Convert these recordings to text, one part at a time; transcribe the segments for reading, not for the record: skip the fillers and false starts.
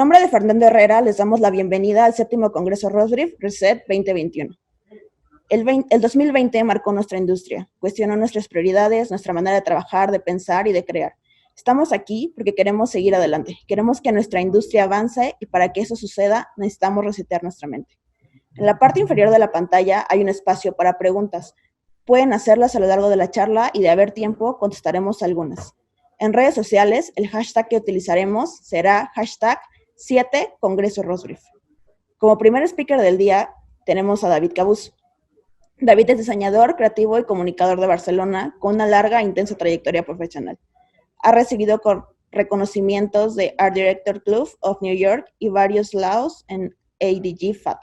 nombre de Fernando Herrera, les damos la bienvenida al séptimo Congreso Rosbrief Reset 2021. El 2020 marcó nuestra industria, cuestionó nuestras prioridades, nuestra manera de trabajar, de pensar y de crear. Estamos aquí porque queremos seguir adelante, queremos que nuestra industria avance y para que eso suceda necesitamos resetear nuestra mente. En la parte inferior de la pantalla hay un espacio para preguntas. Pueden hacerlas a lo largo de la charla y de haber tiempo contestaremos algunas. En redes sociales, el hashtag que utilizaremos será hashtag 7 Congreso Rosbrief. Como primer speaker del día tenemos a David Cabuz. David es diseñador, creativo y comunicador de Barcelona con una larga e intensa trayectoria profesional. Ha recibido reconocimientos de Art Director Club of New York y varios laos en ADG FAT,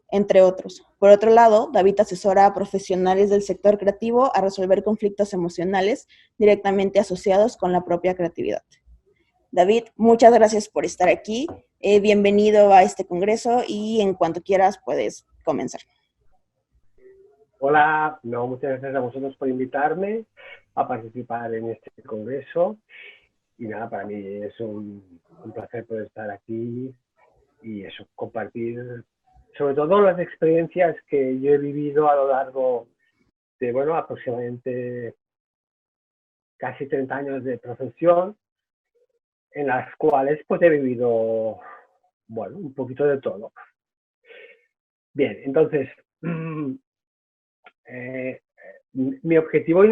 entre otros. Por otro lado, David asesora a profesionales del sector creativo a resolver conflictos emocionales directamente asociados con la propia creatividad. David, muchas gracias por estar aquí. Bienvenido a este congreso y en cuanto quieras puedes comenzar. Hola, muchas gracias a vosotros por invitarme a participar en este congreso. Y nada, para mí es un placer poder estar aquí y eso, compartir sobre todo las experiencias que yo he vivido a lo largo de, bueno, aproximadamente casi 30 años de profesión, en las cuales pues he vivido, bueno, un poquito de todo. Bien, entonces, mi objetivo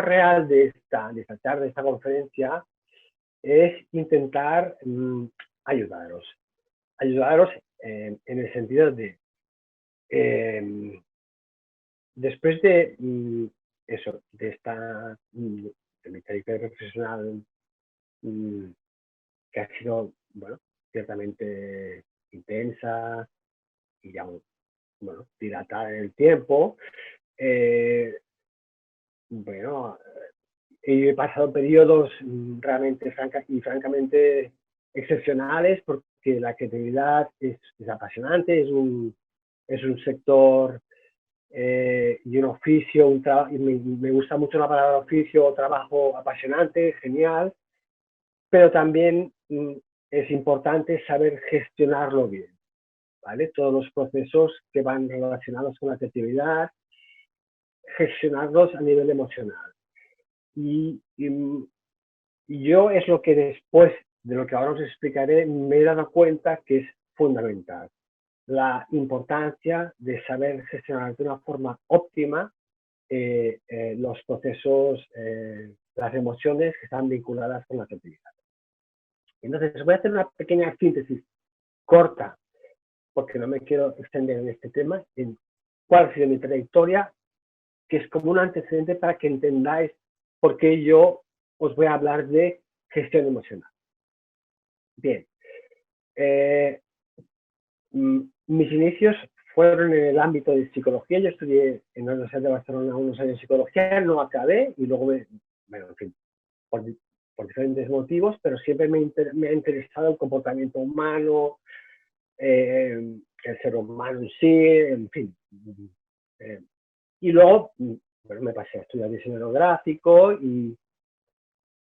real de esta charla, de esta conferencia, es intentar ayudaros en el sentido de, después de eso, de mi trayectoria profesional que ha sido, bueno, ciertamente intensa y ya, bueno, dilatada en el tiempo, bueno, he pasado periodos realmente francamente excepcionales porque la creatividad es apasionante, es un sector y un oficio, y me gusta mucho la palabra oficio, trabajo apasionante, genial, pero también es importante saber gestionarlo bien, ¿vale? Todos los procesos que van relacionados con la creatividad, gestionarlos a nivel emocional. Y yo es lo que después de lo que ahora os explicaré me he dado cuenta que es fundamental. La importancia de saber gestionar de una forma óptima los procesos, las emociones que están vinculadas con la creatividad. Entonces, voy a hacer una pequeña síntesis corta, porque no me quiero extender en este tema, en cuál ha sido mi trayectoria, que es como un antecedente para que entendáis por qué yo os voy a hablar de gestión emocional. Bien, mis inicios fueron en el ámbito de psicología. Yo estudié en la Universidad de Barcelona unos años de psicología, no acabé y luego bueno, en fin, por diferentes motivos, pero siempre me ha interesado el comportamiento humano, el ser humano en sí, en fin. Y luego, bueno, me pasé a estudiar diseño gráfico y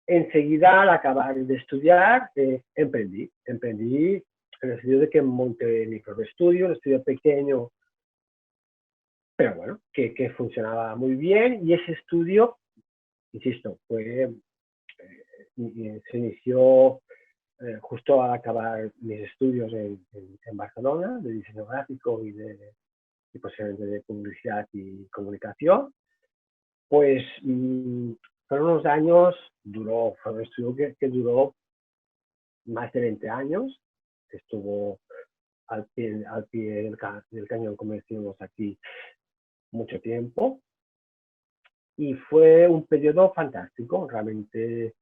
enseguida al acabar de estudiar emprendí en el sentido de que monté mi propio estudio, un estudio pequeño, pero bueno, que funcionaba muy bien, y ese estudio, insisto, se inició justo al acabar mis estudios en Barcelona, de diseño gráfico y posiblemente de publicidad y comunicación. Pues fueron unos años, fue un estudio que duró más de 20 años, estuvo al pie del cañón, como decimos aquí, mucho tiempo, y fue un periodo fantástico, realmente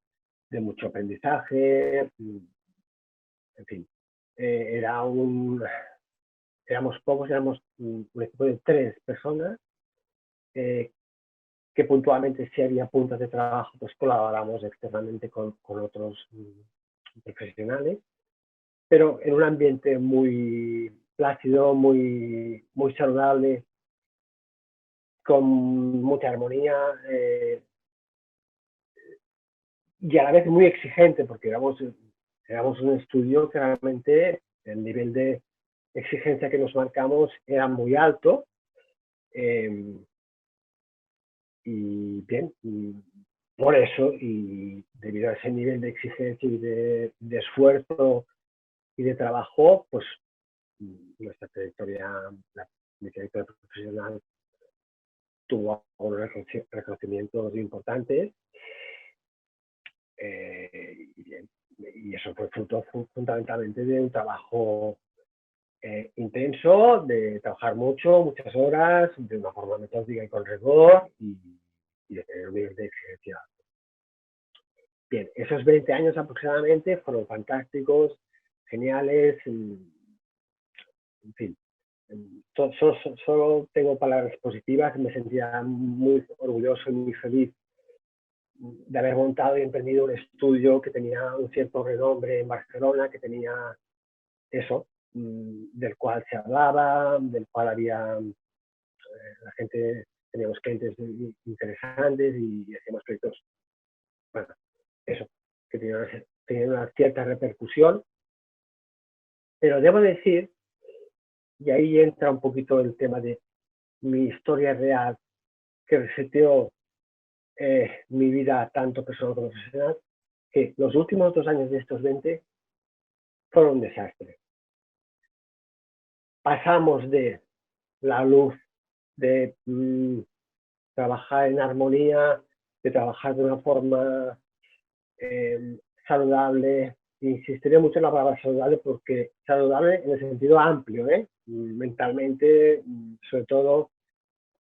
de mucho aprendizaje, en fin. Éramos pocos, éramos un equipo de 3 personas, que puntualmente, si había puntos de trabajo, pues colaboramos externamente con otros profesionales, pero en un ambiente muy plácido, muy saludable, con mucha armonía y a la vez muy exigente, porque éramos éramos un estudio que realmente el nivel de exigencia que nos marcamos era muy alto. Y bien, por eso, y debido a ese nivel de exigencia y de esfuerzo y de trabajo, pues nuestra trayectoria, mi trayectoria profesional tuvo algunos reconocimientos importantes, y eso fue fruto fundamentalmente de un trabajo intenso, de trabajar mucho, muchas horas, de una forma metódica y con rigor, y de tener un nivel de exigencia. Bien, esos 20 años aproximadamente fueron fantásticos, geniales, en fin. Solo tengo palabras positivas, me sentía muy orgulloso y muy feliz de haber montado y emprendido un estudio que tenía un cierto renombre en Barcelona, que tenía eso, del cual se hablaba, del cual había la gente, teníamos clientes interesantes y hacíamos proyectos, bueno, eso, que tenían una cierta repercusión. Pero debo decir, y ahí entra un poquito el tema de mi historia real, que reseteó mi vida tanto personal como profesional, que los últimos 2 años de estos 20 fueron un desastre. Pasamos de la luz, de trabajar en armonía, de trabajar de una forma saludable. Insistiré mucho en la palabra saludable porque saludable en el sentido amplio, mentalmente, sobre todo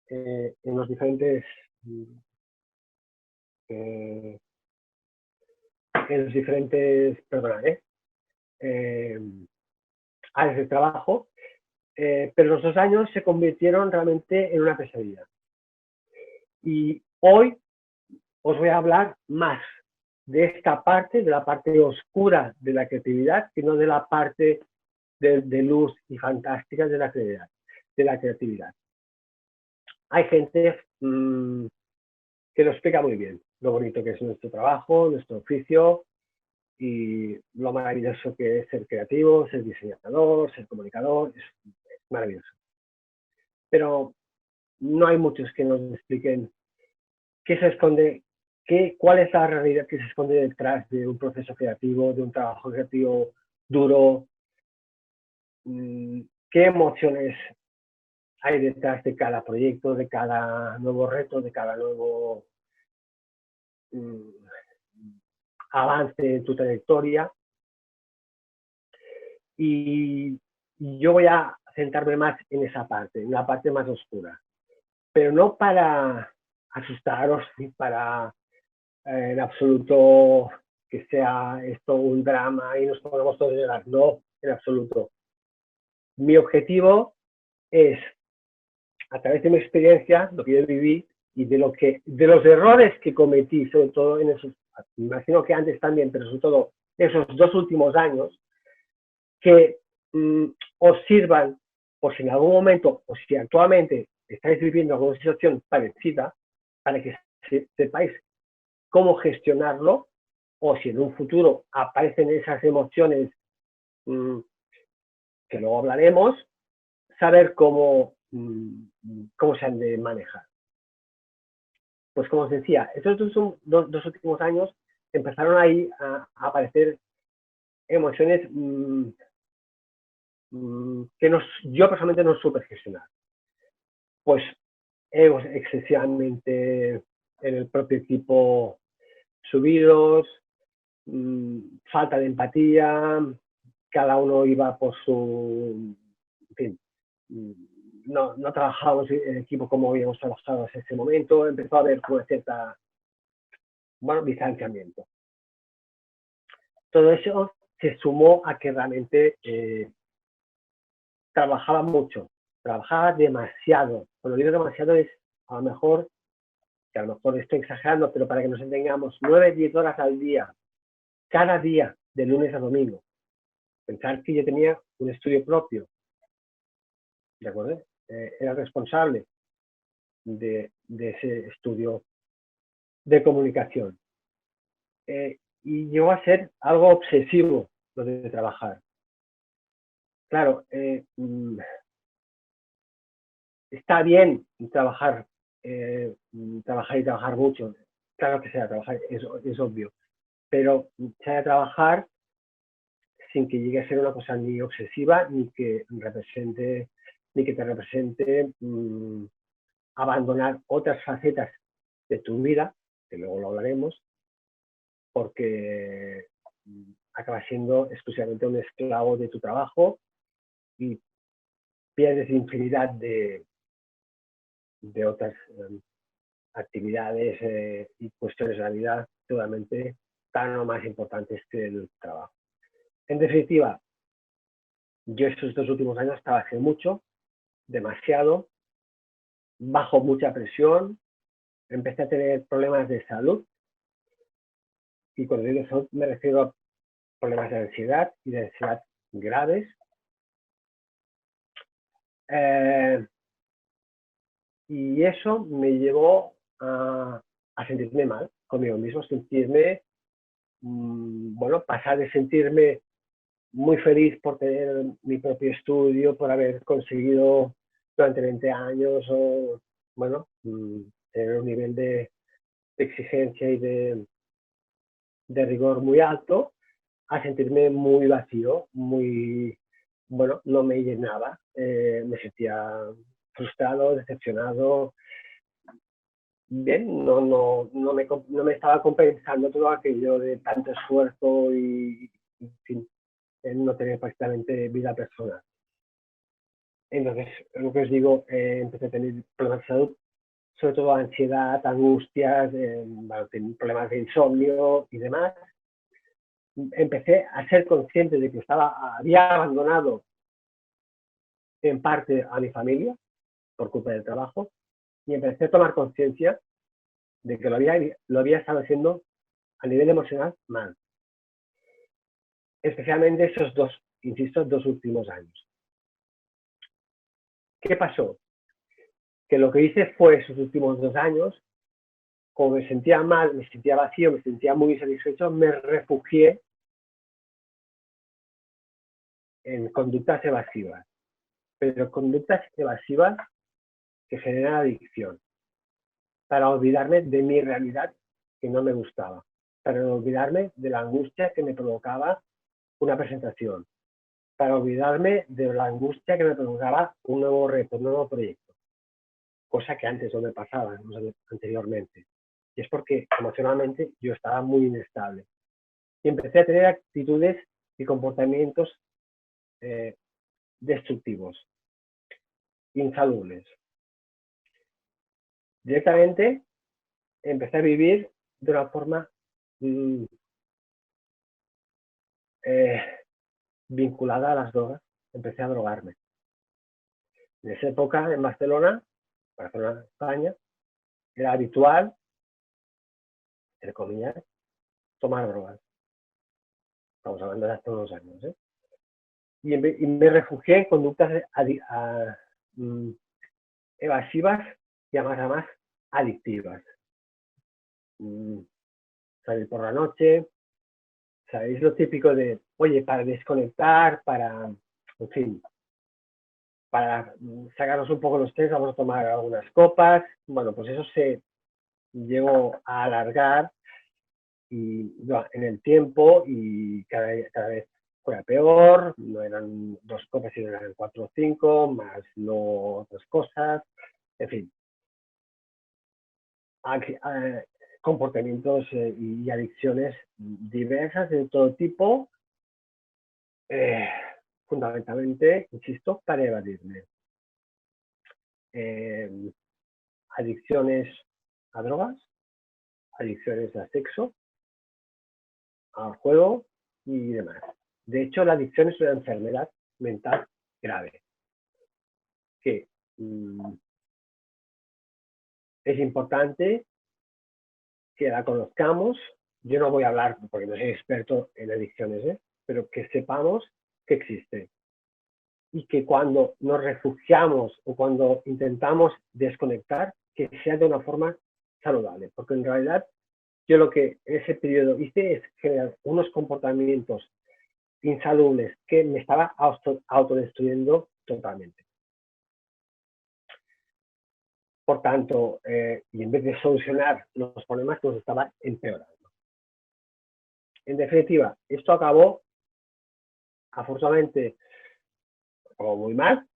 en los diferentes áreas de trabajo, pero los 2 años se convirtieron realmente en una pesadilla. Y hoy os voy a hablar más de esta parte, de la parte oscura de la creatividad, que no de la parte de luz y fantástica de la creatividad. Hay gente que lo explica muy bien, lo bonito que es nuestro trabajo, nuestro oficio y lo maravilloso que es ser creativo, ser diseñador, ser comunicador, es maravilloso. Pero no hay muchos que nos expliquen qué se esconde, cuál es la realidad que se esconde detrás de un proceso creativo, de un trabajo creativo duro, qué emociones hay detrás de cada proyecto, de cada nuevo reto, de cada nuevo avance en tu trayectoria. Y yo voy a centrarme más en esa parte, en la parte más oscura. Pero no para asustaros ni para en absoluto que sea esto un drama y nos pongamos todos a llorar. No, en absoluto. Mi objetivo es, a través de mi experiencia, lo que yo viví y de los errores que cometí, sobre todo en esos, me imagino que antes también, pero sobre todo esos 2 últimos años, que os sirvan, por si en algún momento o si actualmente estáis viviendo alguna situación parecida, para que sepáis cómo gestionarlo, o si en un futuro aparecen esas emociones que luego hablaremos, saber cómo se han de manejar. Pues como os decía, estos 2 últimos años empezaron ahí a aparecer emociones que yo personalmente no supe gestionar. Pues egos excesivamente en el propio equipo subidos, falta de empatía, cada uno iba por su, en fin, no trabajábamos en equipo como habíamos trabajado hasta ese momento, empezó a haber una cierta, distanciamiento. Todo eso se sumó a que realmente trabajaba mucho, trabajaba demasiado. Cuando digo demasiado es a lo mejor estoy exagerando, pero para que nos entendamos, 9-10 horas al día, cada día, de lunes a domingo. Pensar que yo tenía un estudio propio, ¿de acuerdo? Era responsable de ese estudio de comunicación. Y llegó a ser algo obsesivo, lo de trabajar. Claro, está bien trabajar, trabajar y trabajar mucho. Claro que sea trabajar, es obvio. Pero se ha de trabajar sin que llegue a ser una cosa ni obsesiva, ni que te represente abandonar otras facetas de tu vida, que luego lo hablaremos, porque acabas siendo exclusivamente un esclavo de tu trabajo y pierdes infinidad de otras actividades y cuestiones de la vida seguramente tan o más importantes que el trabajo. En definitiva, yo estos 2 últimos años trabajé mucho, demasiado, bajo mucha presión, empecé a tener problemas de salud, y cuando digo salud me refiero a problemas de ansiedad y de ansiedad graves. Y eso me llevó a sentirme mal conmigo mismo, sentirme, bueno, pasar de sentirme muy feliz por tener mi propio estudio, por haber conseguido durante 20 años, o, bueno, tener un nivel de exigencia y de rigor muy alto, a sentirme muy vacío, muy, bueno, no me llenaba, me sentía frustrado, decepcionado. Bien, no me estaba compensando todo aquello de tanto esfuerzo y en fin, no tener prácticamente vida personal. Entonces, lo que os digo, empecé a tener problemas de salud, sobre todo ansiedad, angustias, problemas de insomnio y demás. Empecé a ser consciente de que había abandonado en parte a mi familia por culpa del trabajo, y empecé a tomar conciencia de que lo había estado haciendo a nivel emocional mal. Especialmente esos insisto, 2 últimos años. ¿Qué pasó? Que lo que hice fue esos últimos 2 años, como me sentía mal, me sentía vacío, me sentía muy insatisfecho, me refugié en conductas evasivas, pero conductas evasivas que generan adicción, para olvidarme de mi realidad que no me gustaba, para olvidarme de la angustia que me provocaba una presentación, para olvidarme de la angustia que me provocaba un nuevo reto, un nuevo proyecto, cosa que antes no me pasaba anteriormente. Y es porque emocionalmente yo estaba muy inestable. Y empecé a tener actitudes y comportamientos destructivos, insalubles. Directamente empecé a vivir de una forma vinculada a las drogas. Empecé a drogarme. En esa época, en Barcelona, España, era habitual, entre comillas, tomar drogas. Estamos hablando de hace unos años, ¿eh? Y me refugié en conductas evasivas y además adictivas. Salir por la noche, ¿sabéis? Lo típico de, oye, para desconectar, en fin, para sacarnos un poco los estrés, vamos a tomar algunas copas. Bueno, pues eso se llegó a alargar en el tiempo, y cada vez fue peor. No eran 2 copas, sino eran 4 o 5, más no otras cosas. En fin, comportamientos y adicciones diversas de todo tipo, fundamentalmente, insisto, para evadirme. Adicciones a drogas, adicciones a sexo, al juego y demás. De hecho, la adicción es una enfermedad mental grave que es importante que la conozcamos. Yo no voy a hablar, porque no soy experto en adicciones, pero que sepamos que existe, y que cuando nos refugiamos o cuando intentamos desconectar, que sea de una forma saludable, porque en realidad yo lo que en ese periodo hice es generar unos comportamientos insalubres, que me estaba autodestruyendo totalmente. Por tanto, y en vez de solucionar los problemas, los estaba empeorando. En definitiva, esto acabó, afortunadamente, acabó muy mal,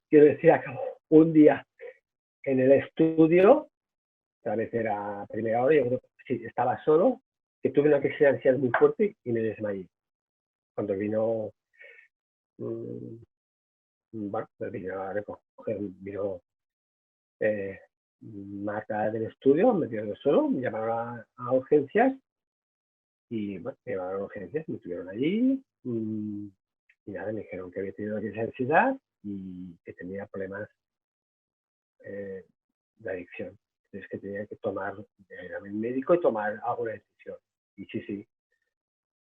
quiero decir, acabó un día en el estudio, tal vez era primera hora, yo creo que sí, estaba solo, que tuve una crisis de ansiedad muy fuerte y me desmayé. Cuando vino, bueno, me vino a recoger, vino Marta del estudio, me quedé solo, me llamaron a urgencias y bueno, me llamaron a urgencias, me estuvieron allí y nada, me dijeron que había tenido una crisis de ansiedad y que tenía problemas de adicción. Entonces que tenía que tomar, ir a mi médico y tomar alguna decisión. Y sí,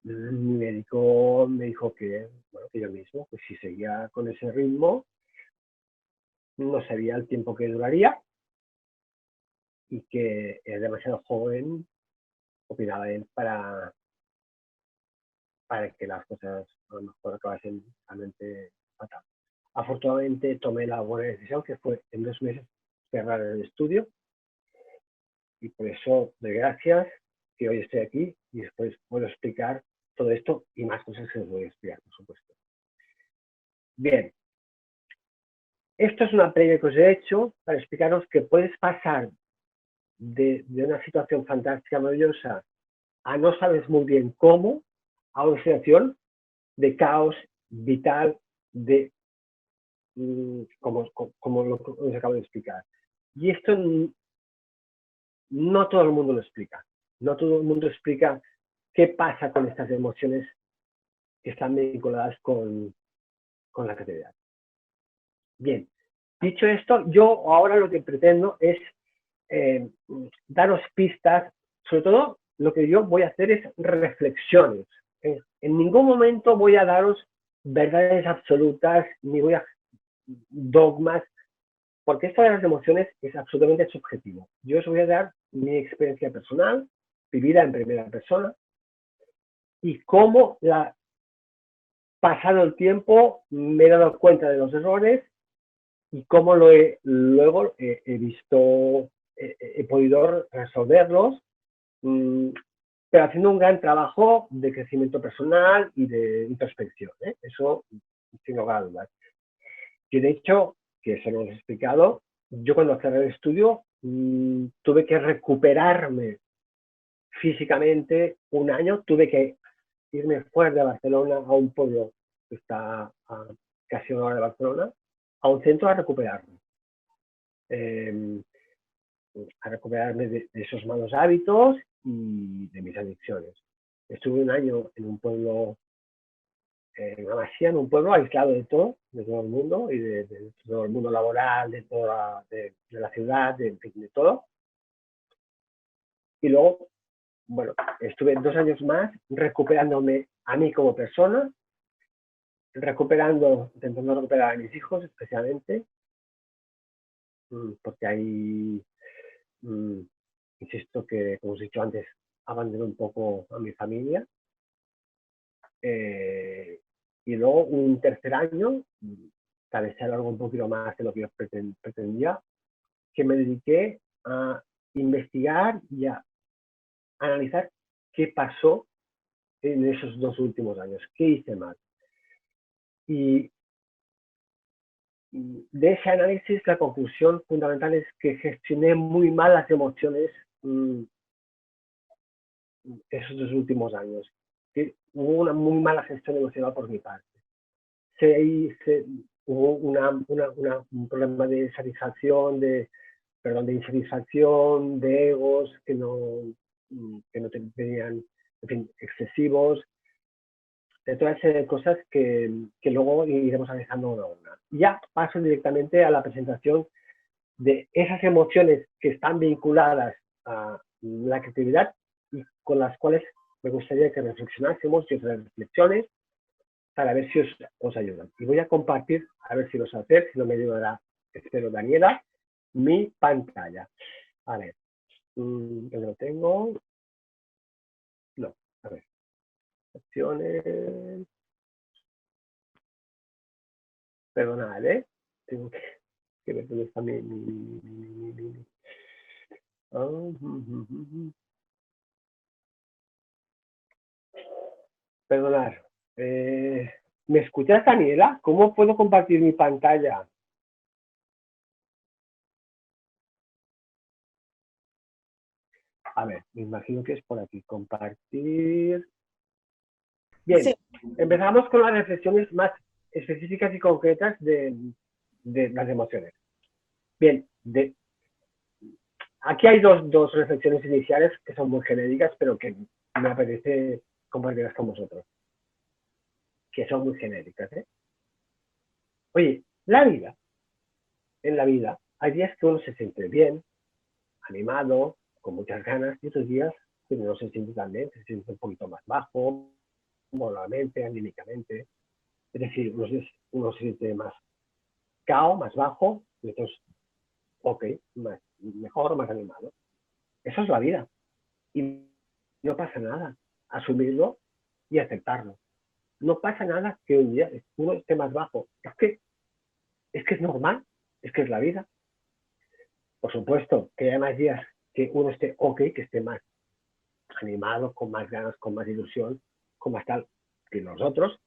mi médico me dijo que, bueno, que yo mismo, pues si seguía con ese ritmo, no sabía el tiempo que duraría y que era demasiado joven, opinaba él, para que las cosas a lo mejor acabasen realmente fatal. Afortunadamente tomé la buena decisión, que fue en 2 meses cerrar el estudio, y por eso doy gracias que hoy estoy aquí y después puedo explicar todo esto y más cosas que os voy a explicar, por supuesto. Bien, esto es una previa que os he hecho para explicaros que puedes pasar de una situación fantástica, maravillosa, a no sabes muy bien cómo, a una situación de caos vital, de como lo que os acabo de explicar. Y esto no todo el mundo lo explica. No todo el mundo explica qué pasa con estas emociones que están vinculadas con la creatividad. Bien, dicho esto, yo ahora lo que pretendo es daros pistas, sobre todo lo que yo voy a hacer es reflexiones. En ningún momento voy a daros verdades absolutas, ni voy a dogmas, porque esto de las emociones es absolutamente subjetivo. Yo os voy a dar mi experiencia personal, vivida en primera persona, y cómo pasado el tiempo me he dado cuenta de los errores y cómo luego he visto, he podido resolverlos, pero haciendo un gran trabajo de crecimiento personal y de introspección. Eso sin lugar a dudas. Y de hecho, que eso lo hemos explicado, yo cuando cerré el estudio tuve que recuperarme físicamente un año, tuve que irme fuera de Barcelona a un pueblo que está a casi una hora de Barcelona, a un centro a recuperarme. A recuperarme de esos malos hábitos y de mis adicciones. Estuve un año en un pueblo, en una masía, en un pueblo aislado de todo el mundo y de todo el mundo laboral, de la ciudad, en fin, de todo. Y luego, bueno, estuve 2 años más recuperándome a mí como persona, intentando recuperar a mis hijos especialmente, porque ahí, insisto que, como os he dicho antes, abandoné un poco a mi familia. Y luego un tercer año, tal vez se alargó un poquito más de lo que yo pretendía, que me dediqué a investigar y a analizar qué pasó en esos 2 últimos años, qué hice mal. Y de ese análisis la conclusión fundamental es que gestioné muy mal las emociones esos 2 últimos años. Que hubo una muy mala gestión emocional por mi parte. Hubo un problema de satisfacción, de insatisfacción, de egos que no tenían, en fin, excesivos, de toda esa serie de cosas que luego iremos analizando una a una. Ya paso directamente a la presentación de esas emociones que están vinculadas a la creatividad y con las cuales me gustaría que reflexionásemos y otras reflexiones para ver si os ayudan. Y voy a compartir, a ver si lo sé hacer, si no me ayudará, espero, Daniela, mi pantalla. A ver, ¿dónde lo tengo? No, a ver. Opciones. Perdonad, ¿eh? Tengo que ver dónde está mi. Oh, Perdonad. ¿Me escuchas, Daniela? ¿Cómo puedo compartir mi pantalla? A ver, me imagino que es por aquí. Compartir. Bien, Sí. empezamos con las reflexiones más específicas y concretas de las emociones. Bien, aquí hay dos reflexiones iniciales que son muy genéricas, pero que me apetece compartirlas con vosotros. Que son muy genéricas, ¿eh? Oye, en la vida, hay días que uno se siente bien, animado, con muchas ganas, y otros días que no se siente tan bien, se siente un poquito más bajo, moralmente, anímicamente. Es decir, uno se siente más cao, más bajo, y otros, ok, mejor, más animado. Eso es la vida. Y no pasa nada. Asumirlo y aceptarlo. No pasa nada que un día uno esté más bajo. Es que es normal, es que es la vida. Por supuesto que hay más días que uno esté ok, que esté más animado, con más ganas, con más ilusión, con más tal que los otros,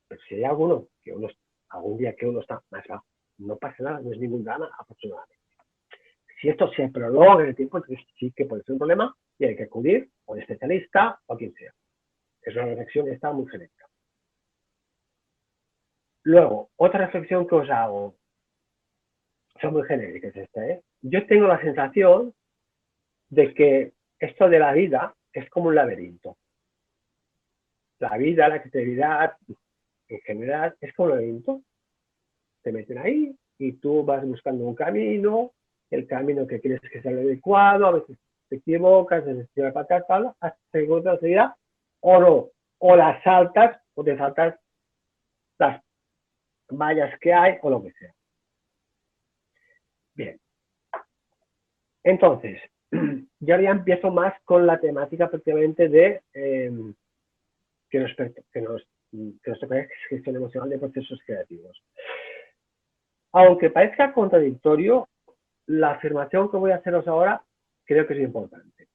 pero si hay algún día que uno está más bajo, no pasa nada, no es ningún drama, afortunadamente. Si esto se prolonga en el tiempo, entonces sí que puede ser un problema y hay que acudir a un especialista o a quien sea. Es una reflexión que está muy genérica. Luego, otra reflexión que os hago, son muy genéricas esta, ¿eh? Yo tengo la sensación de que esto de la vida es como un laberinto. La vida, la creatividad, en general, es como un laberinto. Te meten ahí y tú vas buscando un camino, el camino que crees que es el adecuado, a veces te equivocas, a veces te va a patar, hasta que encuentras la salida, o no, o las saltas, o te saltas las vallas que hay, o lo que sea. Bien, entonces, yo ya empiezo más con la temática prácticamente de que nos toca gestión emocional de procesos creativos. Aunque parezca contradictorio, la afirmación que voy a haceros ahora creo que es importante.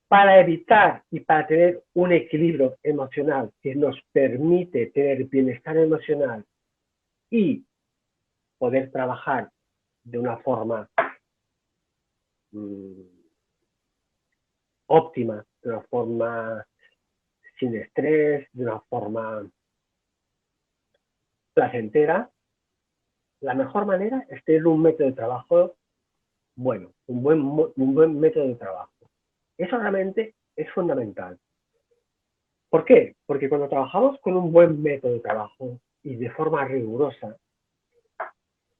Para evitar y para tener un equilibrio emocional que nos permite tener bienestar emocional y poder trabajar de una forma óptima, de una forma sin estrés, de una forma placentera, la mejor manera es tener un método de trabajo bueno, un buen método de trabajo. Eso realmente es fundamental. ¿Por qué? Porque cuando trabajamos con un buen método de trabajo y de forma rigurosa,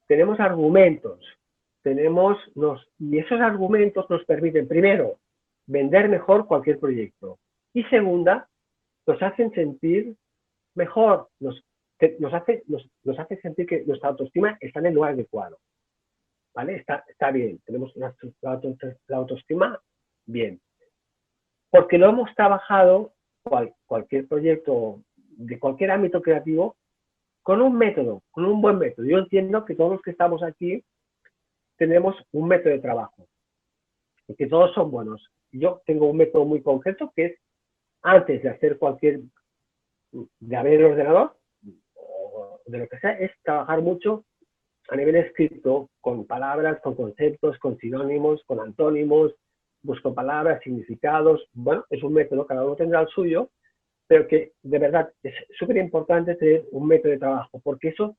tenemos argumentos, y esos argumentos nos permiten, primero, vender mejor cualquier proyecto, y segunda, nos hacen sentir mejor, nos hace sentir que nuestra autoestima está en el lugar adecuado. ¿Vale? Está bien, tenemos la autoestima bien. Porque lo hemos trabajado, cualquier proyecto de cualquier ámbito creativo, con un método, con un buen método. Yo entiendo que todos los que estamos aquí tenemos un método de trabajo y que todos son buenos. Yo tengo un método muy concreto que es antes de hacer de abrir el ordenador o de lo que sea, es trabajar mucho a nivel escrito, con palabras, con conceptos, con sinónimos, con antónimos, busco palabras, significados. Bueno, es un método, cada uno tendrá el suyo, pero que de verdad es súper importante tener un método de trabajo, porque eso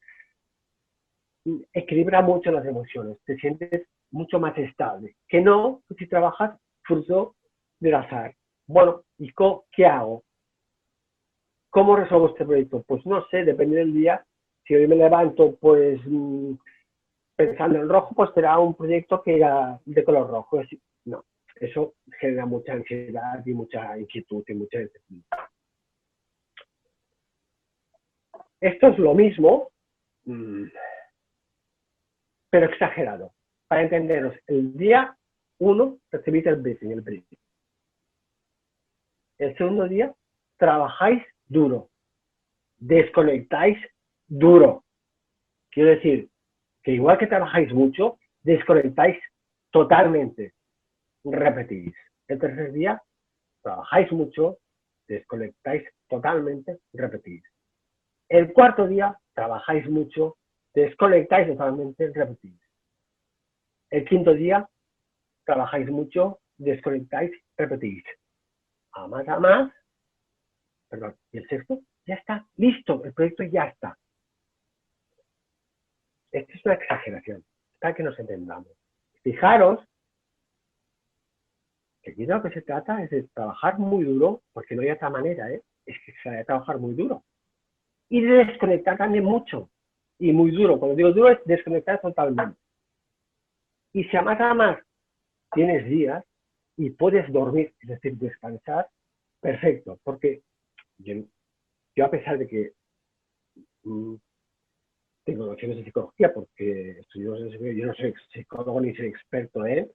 equilibra mucho las emociones, te sientes mucho más estable, que no si trabajas fruto del azar. Bueno, ¿y qué hago? ¿Cómo resuelvo este proyecto? Pues no sé, depende del día. Si hoy me levanto, pues pensando en rojo, pues será un proyecto que era de color rojo. No, eso genera mucha ansiedad y mucha inquietud y mucha necesidad. Esto es lo mismo, pero exagerado. Para entenderos, el día 1 recibís el briefing. El segundo día trabajáis duro, desconectáis duro. Quiero decir que igual que trabajáis mucho, desconectáis totalmente, repetís. El tercer día trabajáis mucho, desconectáis totalmente, repetís. El cuarto día trabajáis mucho, desconectáis totalmente, repetís. El quinto día trabajáis mucho, desconectáis, repetís. A más, perdón. Y el sexto, ya está, listo, el proyecto ya está. Esto es una exageración, para que nos entendamos. Fijaros que aquí de lo que se trata es de trabajar muy duro, porque no hay otra manera, es que se ha de trabajar muy duro. Y de desconectar también mucho, y muy duro. Cuando digo duro es desconectar totalmente. Y si a más tienes días y puedes dormir, es decir, descansar, perfecto, porque yo a pesar de que tengo nociones de psicología, porque estudio, yo no soy psicólogo ni soy experto en,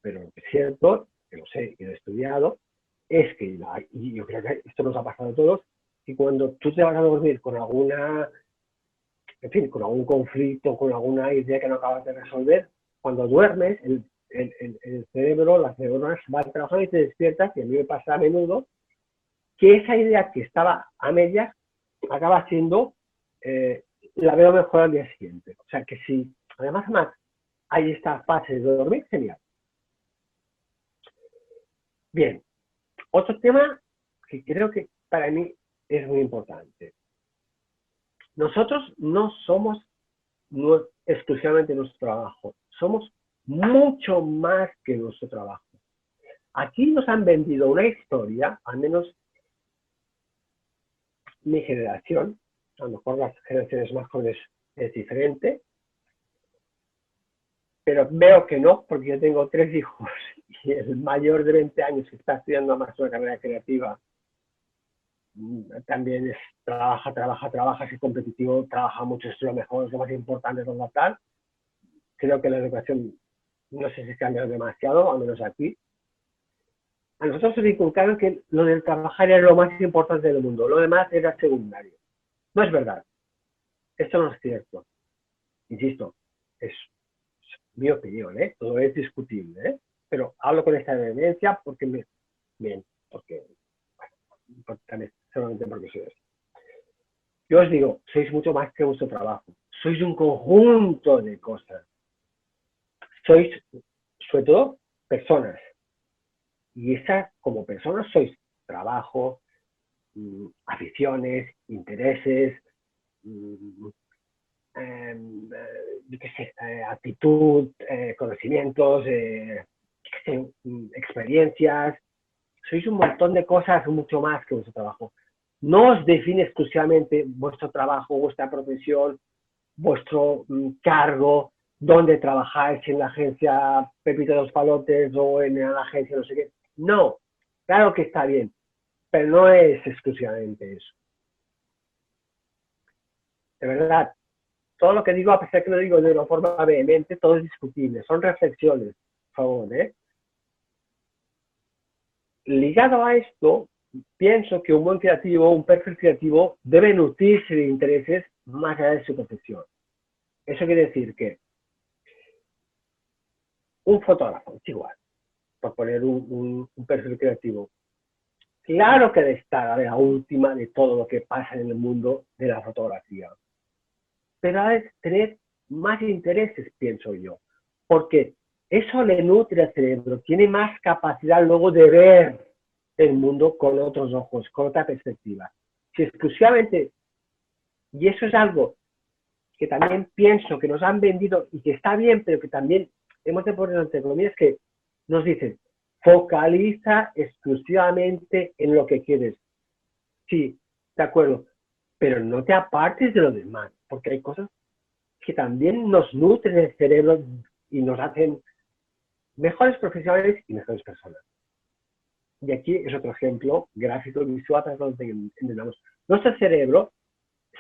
pero lo que es cierto, que lo sé, que lo he estudiado, es que, y yo creo que esto nos ha pasado a todos, que cuando tú te vas a dormir con alguna, en fin, con algún conflicto, con alguna idea que no acabas de resolver, cuando duermes, el cerebro, las neuronas van trabajando y te despiertas, y a mí me pasa a menudo, que esa idea que estaba a medias acaba siendo, la veo mejor al día siguiente. O sea que si, además, hay esta fase de dormir, genial. Bien, otro tema que creo que para mí es muy importante. Nosotros no somos exclusivamente nuestro trabajo, somos mucho más que nuestro trabajo. Aquí nos han vendido una historia, al menos mi generación, a lo mejor las generaciones más jóvenes es diferente, pero veo que no, porque yo tengo 3 hijos y el mayor de 20 años que está estudiando más una carrera creativa también trabaja, es competitivo, trabaja mucho, estudia mejor, es lo más importante, tal. Creo que la educación no sé si cambia demasiado, al menos aquí. A nosotros nos inculcaron que lo del trabajar era lo más importante del mundo, lo demás era secundario. No es verdad, esto no es cierto. Insisto, es mi opinión, todo es discutible, pero hablo con esta vehemencia porque porque, bueno, también, solamente porque soy así. Yo os digo, sois mucho más que vuestro trabajo, sois un conjunto de cosas, sois, sobre todo, personas, y esas, como personas, sois trabajo, aficiones, intereses, yo qué sé, actitud, conocimientos, experiencias. Sois un montón de cosas mucho más que vuestro trabajo. No os define exclusivamente vuestro trabajo, vuestra profesión, vuestro cargo, dónde trabajáis, en la agencia Pepito de los Palotes o en la agencia no sé qué. No, claro que está bien, pero no es exclusivamente eso. De verdad, todo lo que digo, a pesar que lo digo de una forma vehemente, todo es discutible, son reflexiones, por favor, Ligado a esto, pienso que un buen creativo, un perfil creativo, debe nutrirse de intereses más allá de su profesión. Eso quiere decir que un fotógrafo, es igual, por poner un perfil creativo, claro que debe estar a la última de todo lo que pasa en el mundo de la fotografía, pero ha de tener más intereses, pienso yo, porque eso le nutre al cerebro, tiene más capacidad luego de ver el mundo con otros ojos, con otra perspectiva. Si exclusivamente, y eso es algo que también pienso que nos han vendido y que está bien, pero que también hemos de poner entre comillas, que nos dicen, focaliza exclusivamente en lo que quieres. Sí, de acuerdo, pero no te apartes de lo demás, porque hay cosas que también nos nutren el cerebro y nos hacen mejores profesionales y mejores personas. Y aquí es otro ejemplo gráfico y visual para que lo entendamos. Nuestro cerebro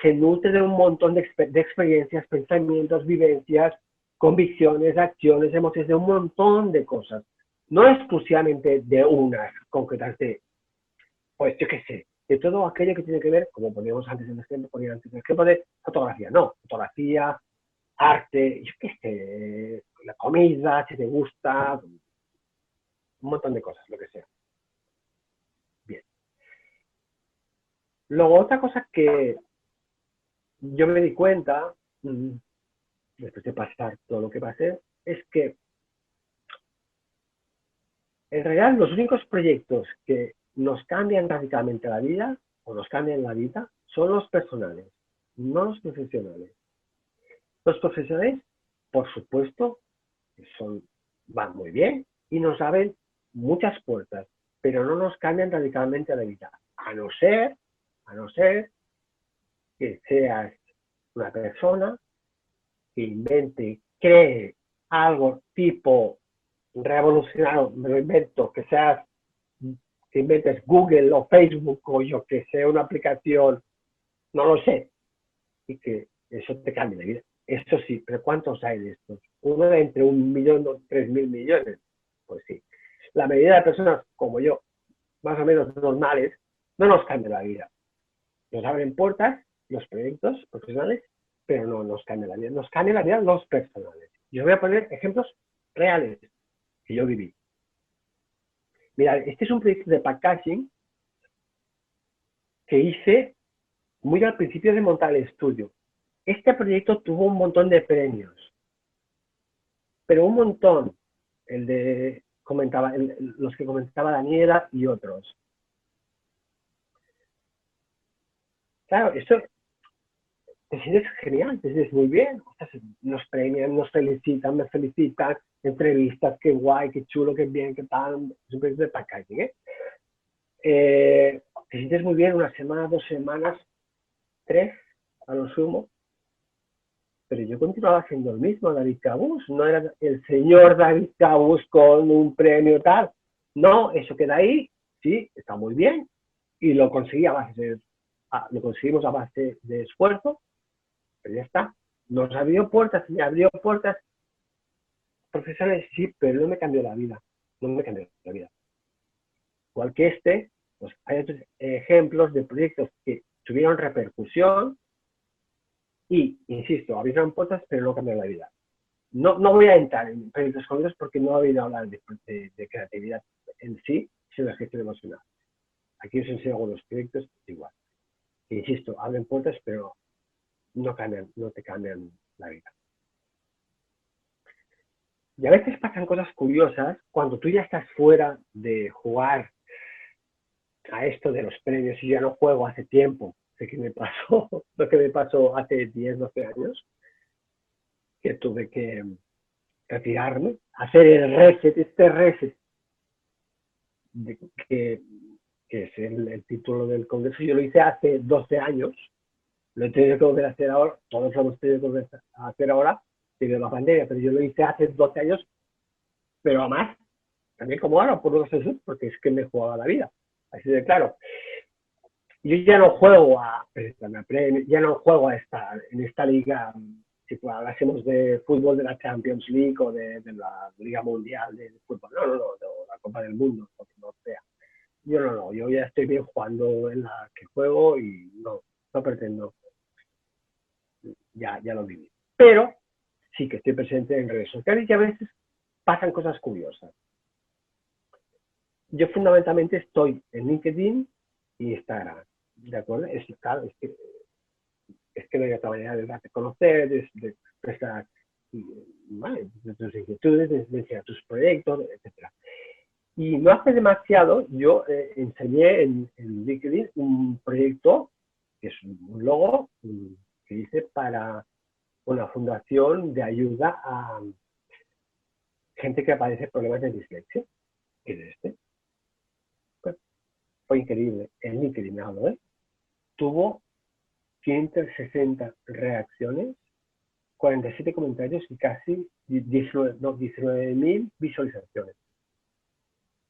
se nutre de un montón de experiencias, pensamientos, vivencias, convicciones, acciones, emociones, de un montón de cosas. No exclusivamente de unas concretas, de pues yo qué sé, de todo aquello que tiene que ver, como poníamos antes en el ejemplo, ponía antes en el ejemplo de fotografía, no, fotografía, arte, yo qué sé, la comida, si te gusta, un montón de cosas, lo que sea. Bien. Luego, otra cosa que yo me di cuenta, después de pasar todo lo que pasé, es que en realidad los únicos proyectos que nos cambian radicalmente la vida, o nos cambian la vida, son los personales, no los profesionales. Los profesionales, por supuesto, van muy bien y nos abren muchas puertas, pero no nos cambian radicalmente la vida, a no ser que seas una persona que invente, cree algo tipo revolucionario, me lo invento, que inventes Google o Facebook o yo que sea una aplicación, no lo sé, y que eso te cambie la vida. Eso sí, pero ¿cuántos hay de estos? Uno de entre 1.000.000 o 3.000.000.000. Pues sí. La mayoría de personas como yo, más o menos normales, no nos cambia la vida. Nos abren puertas los proyectos profesionales, pero no nos cambia la vida. Nos cambia la vida los personales. Yo voy a poner ejemplos reales que yo viví. Mira, este es un proyecto de packaging que hice muy al principio de montar el estudio. Este proyecto tuvo un montón de premios, pero un montón. Los que comentaba Daniela y otros. Claro, esto te sientes genial, te sientes muy bien. Nos premian, nos felicitan, me felicitan, entrevistas, qué guay, qué chulo, qué bien, qué tal. Es un proyecto de packaging, te sientes muy bien una semana, 2 semanas, 3 a lo sumo, pero yo continuaba haciendo el mismo, David Cabús, no era el señor David Cabús con un premio tal, no, eso queda ahí, sí, está muy bien, y lo conseguimos a base de esfuerzo, pero ya está, nos abrió puertas, me abrió puertas profesionales, sí, pero no me cambió la vida, no me cambió la vida. Igual que pues hay otros ejemplos de proyectos que tuvieron repercusión, y, insisto, abrieron puertas, pero no cambiaron la vida. No voy a entrar en proyectos concretos porque no he oído hablar de creatividad en sí, sino de gestión emocional. Aquí os enseño algunos proyectos igual. Insisto, abren puertas, pero no te cambian la vida. Y a veces pasan cosas curiosas cuando tú ya estás fuera de jugar a esto de los premios y ya no juego hace tiempo. Sé que me pasó lo que me pasó hace 10, 12 años, que tuve que retirarme, hacer este reset que es el título del congreso. Yo lo hice hace 12 años, lo he tenido que volver a hacer ahora, todos lo hemos tenido que volver a hacer ahora, debido a la pandemia, pero yo lo hice hace 12 años, pero además, también como ahora, por lo que sé, porque es que me jugaba la vida. Así de claro. Yo ya no juego ya no juego en esta liga. Si hablásemos de fútbol de la Champions League o de la Liga Mundial de Fútbol, no, de la Copa del Mundo, lo que no sea. Yo ya estoy bien jugando en la que juego y no pretendo, ya lo viví. Pero sí que estoy presente en redes sociales y a veces pasan cosas curiosas. Yo fundamentalmente estoy en LinkedIn y Instagram, ¿de acuerdo? Claro, es que no hay otra manera de darte a conocer, de expresar de tus inquietudes, de enseñar tus proyectos, etcétera. Y no hace demasiado yo enseñé en LinkedIn un proyecto que es un logo que hice para una fundación de ayuda a gente que padece problemas de dislexia, que es Pues, fue increíble. En LinkedIn hablo, tuvo 160 reacciones, 47 comentarios y casi 19.000 visualizaciones.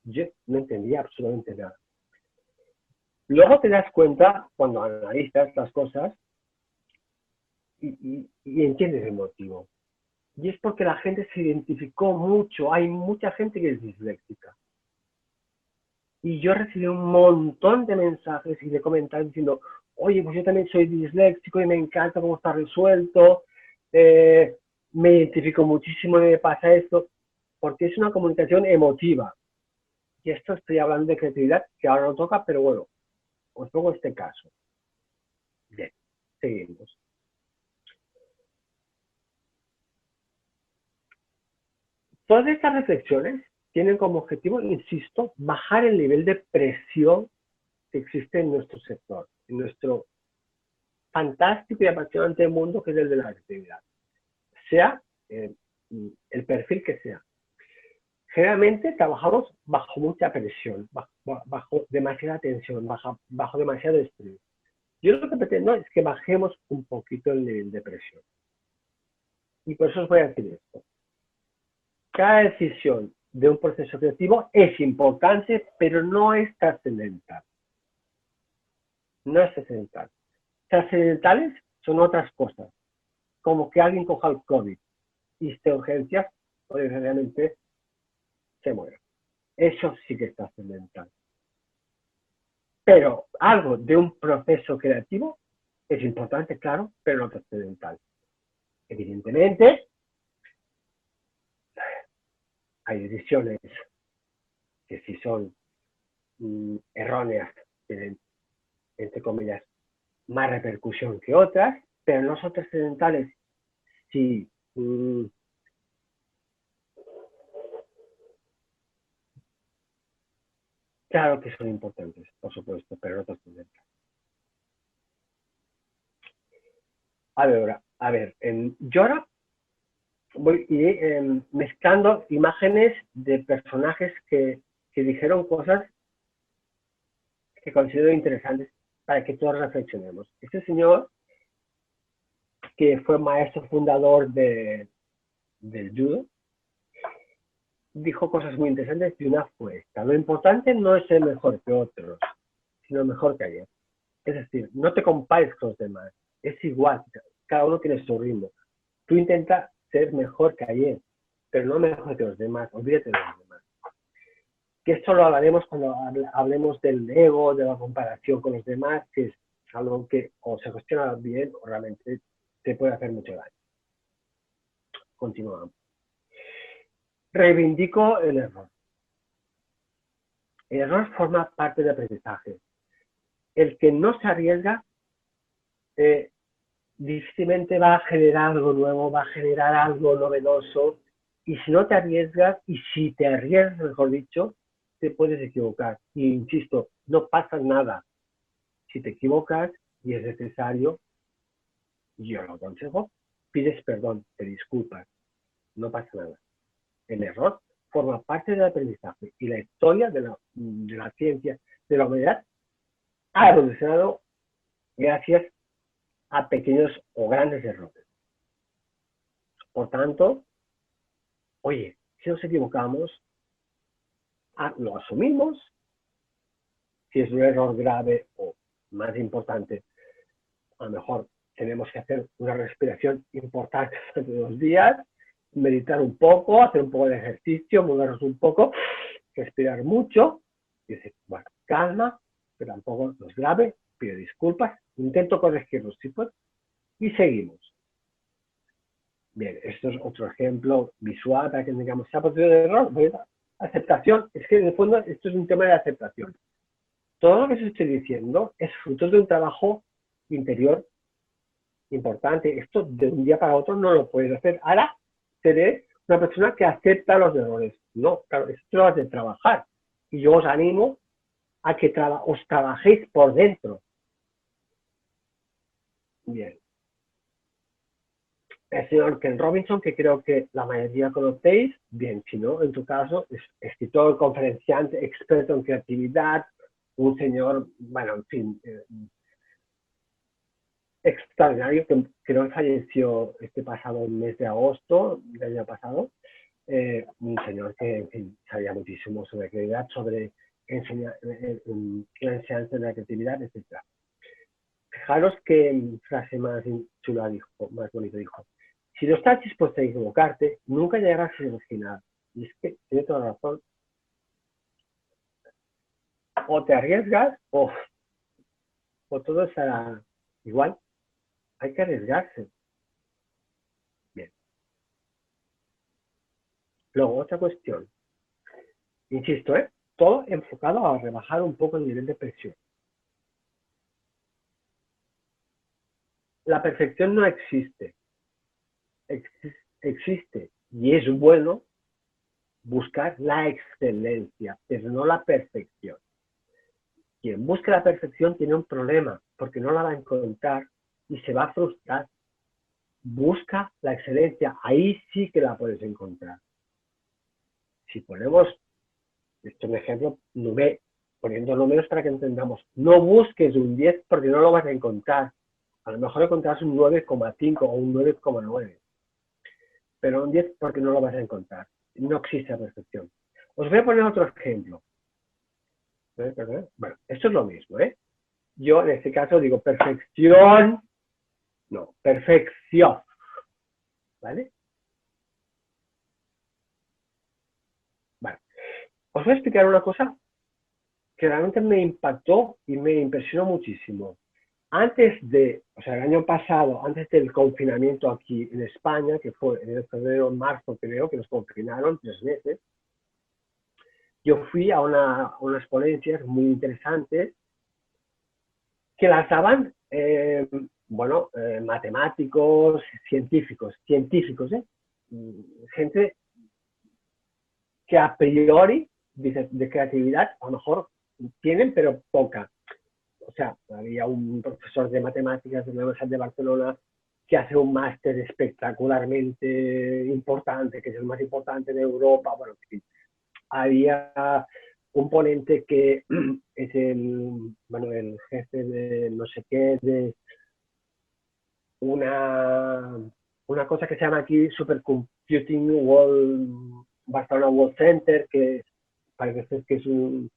Yo no entendía absolutamente nada. Luego te das cuenta, cuando analizas las cosas, y entiendes el motivo. Y es porque la gente se identificó mucho. Hay mucha gente que es disléxica. Y yo recibí un montón de mensajes y de comentarios diciendo, oye, pues yo también soy disléxico y me encanta cómo está resuelto, me identifico muchísimo y me pasa esto, porque es una comunicación emotiva. Y esto estoy hablando de creatividad, que ahora no toca, pero bueno, os pongo este caso. Bien, seguimos. Todas estas reflexiones tienen como objetivo, insisto, bajar el nivel de presión que existe en nuestro sector, en nuestro fantástico y apasionante mundo que es el de la creatividad, sea el perfil que sea. Generalmente trabajamos bajo mucha presión, bajo demasiada tensión, bajo demasiado estrés. Yo lo que pretendo es que bajemos un poquito el nivel de presión. Y por eso os voy a decir esto. Cada decisión de un proceso creativo es importante, pero no es trascendental. No es trascendental. Trascendentales son otras cosas, como que alguien coja el COVID y esté urgencias o necesariamente se muera. Eso sí que es trascendental. Pero algo de un proceso creativo es importante, claro, pero no trascendental. Evidentemente, hay decisiones que si son erróneas, tienen, entre comillas, más repercusión que otras, pero no son trascendentales si claro que son importantes, por supuesto, pero no trascendentales. A ver, yo ahora voy mezclando imágenes de personajes que dijeron cosas que considero interesantes para que todos reflexionemos. Este señor, que fue maestro fundador del judo, dijo cosas muy interesantes y una fue esta. Lo importante no es ser mejor que otros, sino mejor que ayer. Es decir, no te compares con los demás. Es igual, cada uno tiene su ritmo. Tú intenta ser mejor que ayer, pero no mejor que los demás. Olvídate de los demás. Que esto lo hablaremos cuando hablemos del ego, de la comparación con los demás, que es algo que o se gestiona bien o realmente te puede hacer mucho daño. Continuamos. Reivindico el error. El error forma parte del aprendizaje. El que no se arriesga difícilmente va a generar algo nuevo, va a generar algo novedoso. Y si no te arriesgas, y si te arriesgas, mejor dicho, te puedes equivocar. Y insisto, no pasa nada. Si te equivocas y es necesario, yo lo aconsejo, pides perdón, te disculpas, no pasa nada. El error forma parte del aprendizaje y la historia de la ciencia, de la humanidad, ha evolucionado gracias a pequeños o grandes errores. Por tanto, oye, si nos equivocamos, lo asumimos. Si es un error grave o más importante, a lo mejor tenemos que hacer una respiración importante durante 2 días, meditar un poco, hacer un poco de ejercicio, movernos un poco, respirar mucho, y decir, bueno, calma, pero tampoco no es grave, pido disculpas, intento corregirlos si puedo, y seguimos. Bien, esto es otro ejemplo visual para que tengamos esa posibilidad de error. Aceptación, es que en el fondo esto es un tema de aceptación. Todo lo que os estoy diciendo es fruto de un trabajo interior importante. Esto de un día para otro no lo puedes hacer. Ahora seré una persona que acepta los errores. No, claro, esto lo has de trabajar. Y yo os animo a que os trabajéis por dentro. Bien. El señor Ken Robinson, que creo que la mayoría conocéis, bien, si no, en tu caso, es escritor, conferenciante, experto en creatividad, un señor, bueno, en fin, extraordinario, que creo que falleció este pasado mes de agosto del año pasado, un señor que, en fin, sabía muchísimo sobre creatividad, sobre la enseñanza de la creatividad, etc. Fijaros qué frase más chula dijo, más bonita dijo. Si no estás dispuesto a equivocarte, nunca llegarás a ser original. Y es que tiene toda la razón. o te arriesgas o todo estará igual. Hay que arriesgarse. Bien. Luego, otra cuestión. Insisto, todo enfocado a rebajar un poco el nivel de presión. La perfección no existe. Existe y es bueno buscar la excelencia, pero no la perfección. Quien busca la perfección tiene un problema porque no la va a encontrar y se va a frustrar. Busca la excelencia, ahí sí que la puedes encontrar. Si ponemos, esto es un ejemplo, poniendo números para que entendamos, no busques un 10 porque no lo vas a encontrar. A lo mejor encontrarás un 9,5 o un 9,9, pero un 10 porque no lo vas a encontrar. No existe la perfección. Os voy a poner otro ejemplo. Bueno, esto es lo mismo, ¿eh? Yo en este caso digo perfección, no, perfección, ¿vale? Vale. Os voy a explicar una cosa que realmente me impactó y me impresionó muchísimo. O sea, el año pasado, antes del confinamiento aquí en España, que fue en el febrero, marzo, creo, que nos confinaron 3 meses, yo fui a unas ponencias muy interesantes que las daban, matemáticos, científicos, gente que a priori de creatividad a lo mejor tienen, pero poca. O sea, había un profesor de matemáticas de la Universidad de Barcelona que hace un máster espectacularmente importante, que es el más importante de Europa. Bueno, había un ponente que es el jefe de no sé qué, de una cosa que se llama aquí Supercomputing World, Barcelona World Center, que parece que es un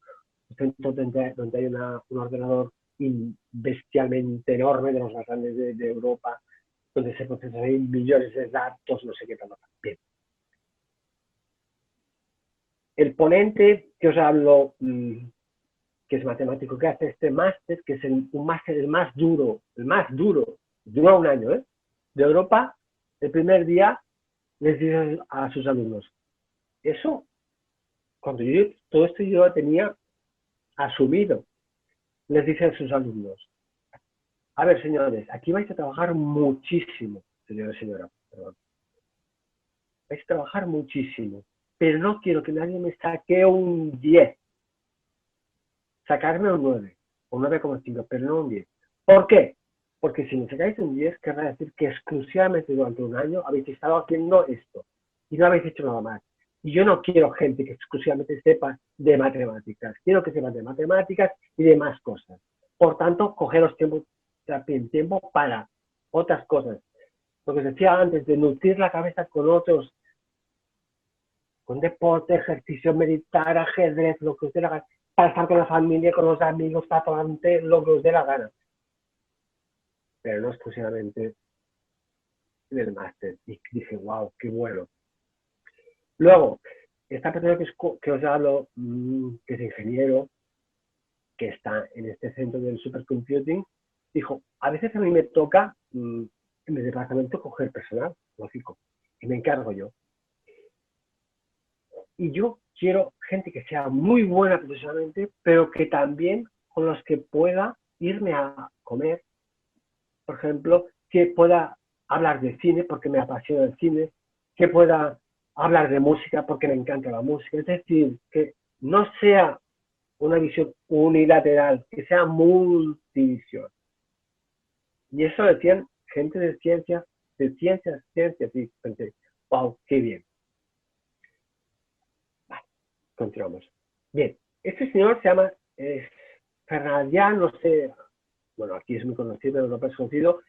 centro donde hay un ordenador bestialmente enorme, de los más grandes de Europa, donde se procesan millones de datos, no sé qué tal. Bien. El ponente que os hablo, que es matemático, que hace este máster, que es un máster el más duro, dura un año, de Europa, el primer día les dice a sus alumnos, eso, todo esto yo lo tenía asumido, les dice a sus alumnos, a ver, señores, aquí vais a trabajar muchísimo, señores y señoras, perdón, vais a trabajar muchísimo, pero no quiero que nadie me saque un 10, sacarme un 9 o 9,5, pero no un 10. ¿Por qué? Porque si me sacáis un 10, querrá decir que exclusivamente durante un año habéis estado haciendo esto y no habéis hecho nada más. Y yo no quiero gente que exclusivamente sepa de matemáticas, quiero que sepan de matemáticas y de más cosas. Por tanto, cogeros tiempo para otras cosas. Lo que os decía antes, de nutrir la cabeza con otros, con deporte, ejercicio, meditar, ajedrez, lo que os dé la gana, para estar con la familia, con los amigos, para tomarte lo que os dé la gana. Pero no exclusivamente en el máster. Y dije, wow, qué bueno. Luego, esta persona que os hablo, que es ingeniero, que está en este centro del supercomputing, dijo, a veces a mí me toca en el departamento coger personal, lógico, y me encargo yo. Y yo quiero gente que sea muy buena profesionalmente, pero que también con los que pueda irme a comer, por ejemplo, que pueda hablar de cine porque me apasiona el cine, que pueda hablar de música porque me encanta la música. Es decir, que no sea una visión unilateral, que sea multivisión. Y eso decían gente de ciencias, y pensé, wow, qué bien. Vale, continuamos. Bien, este señor se llama Fernandán, no sé, bueno, aquí es muy conocido, en Europa es conocido,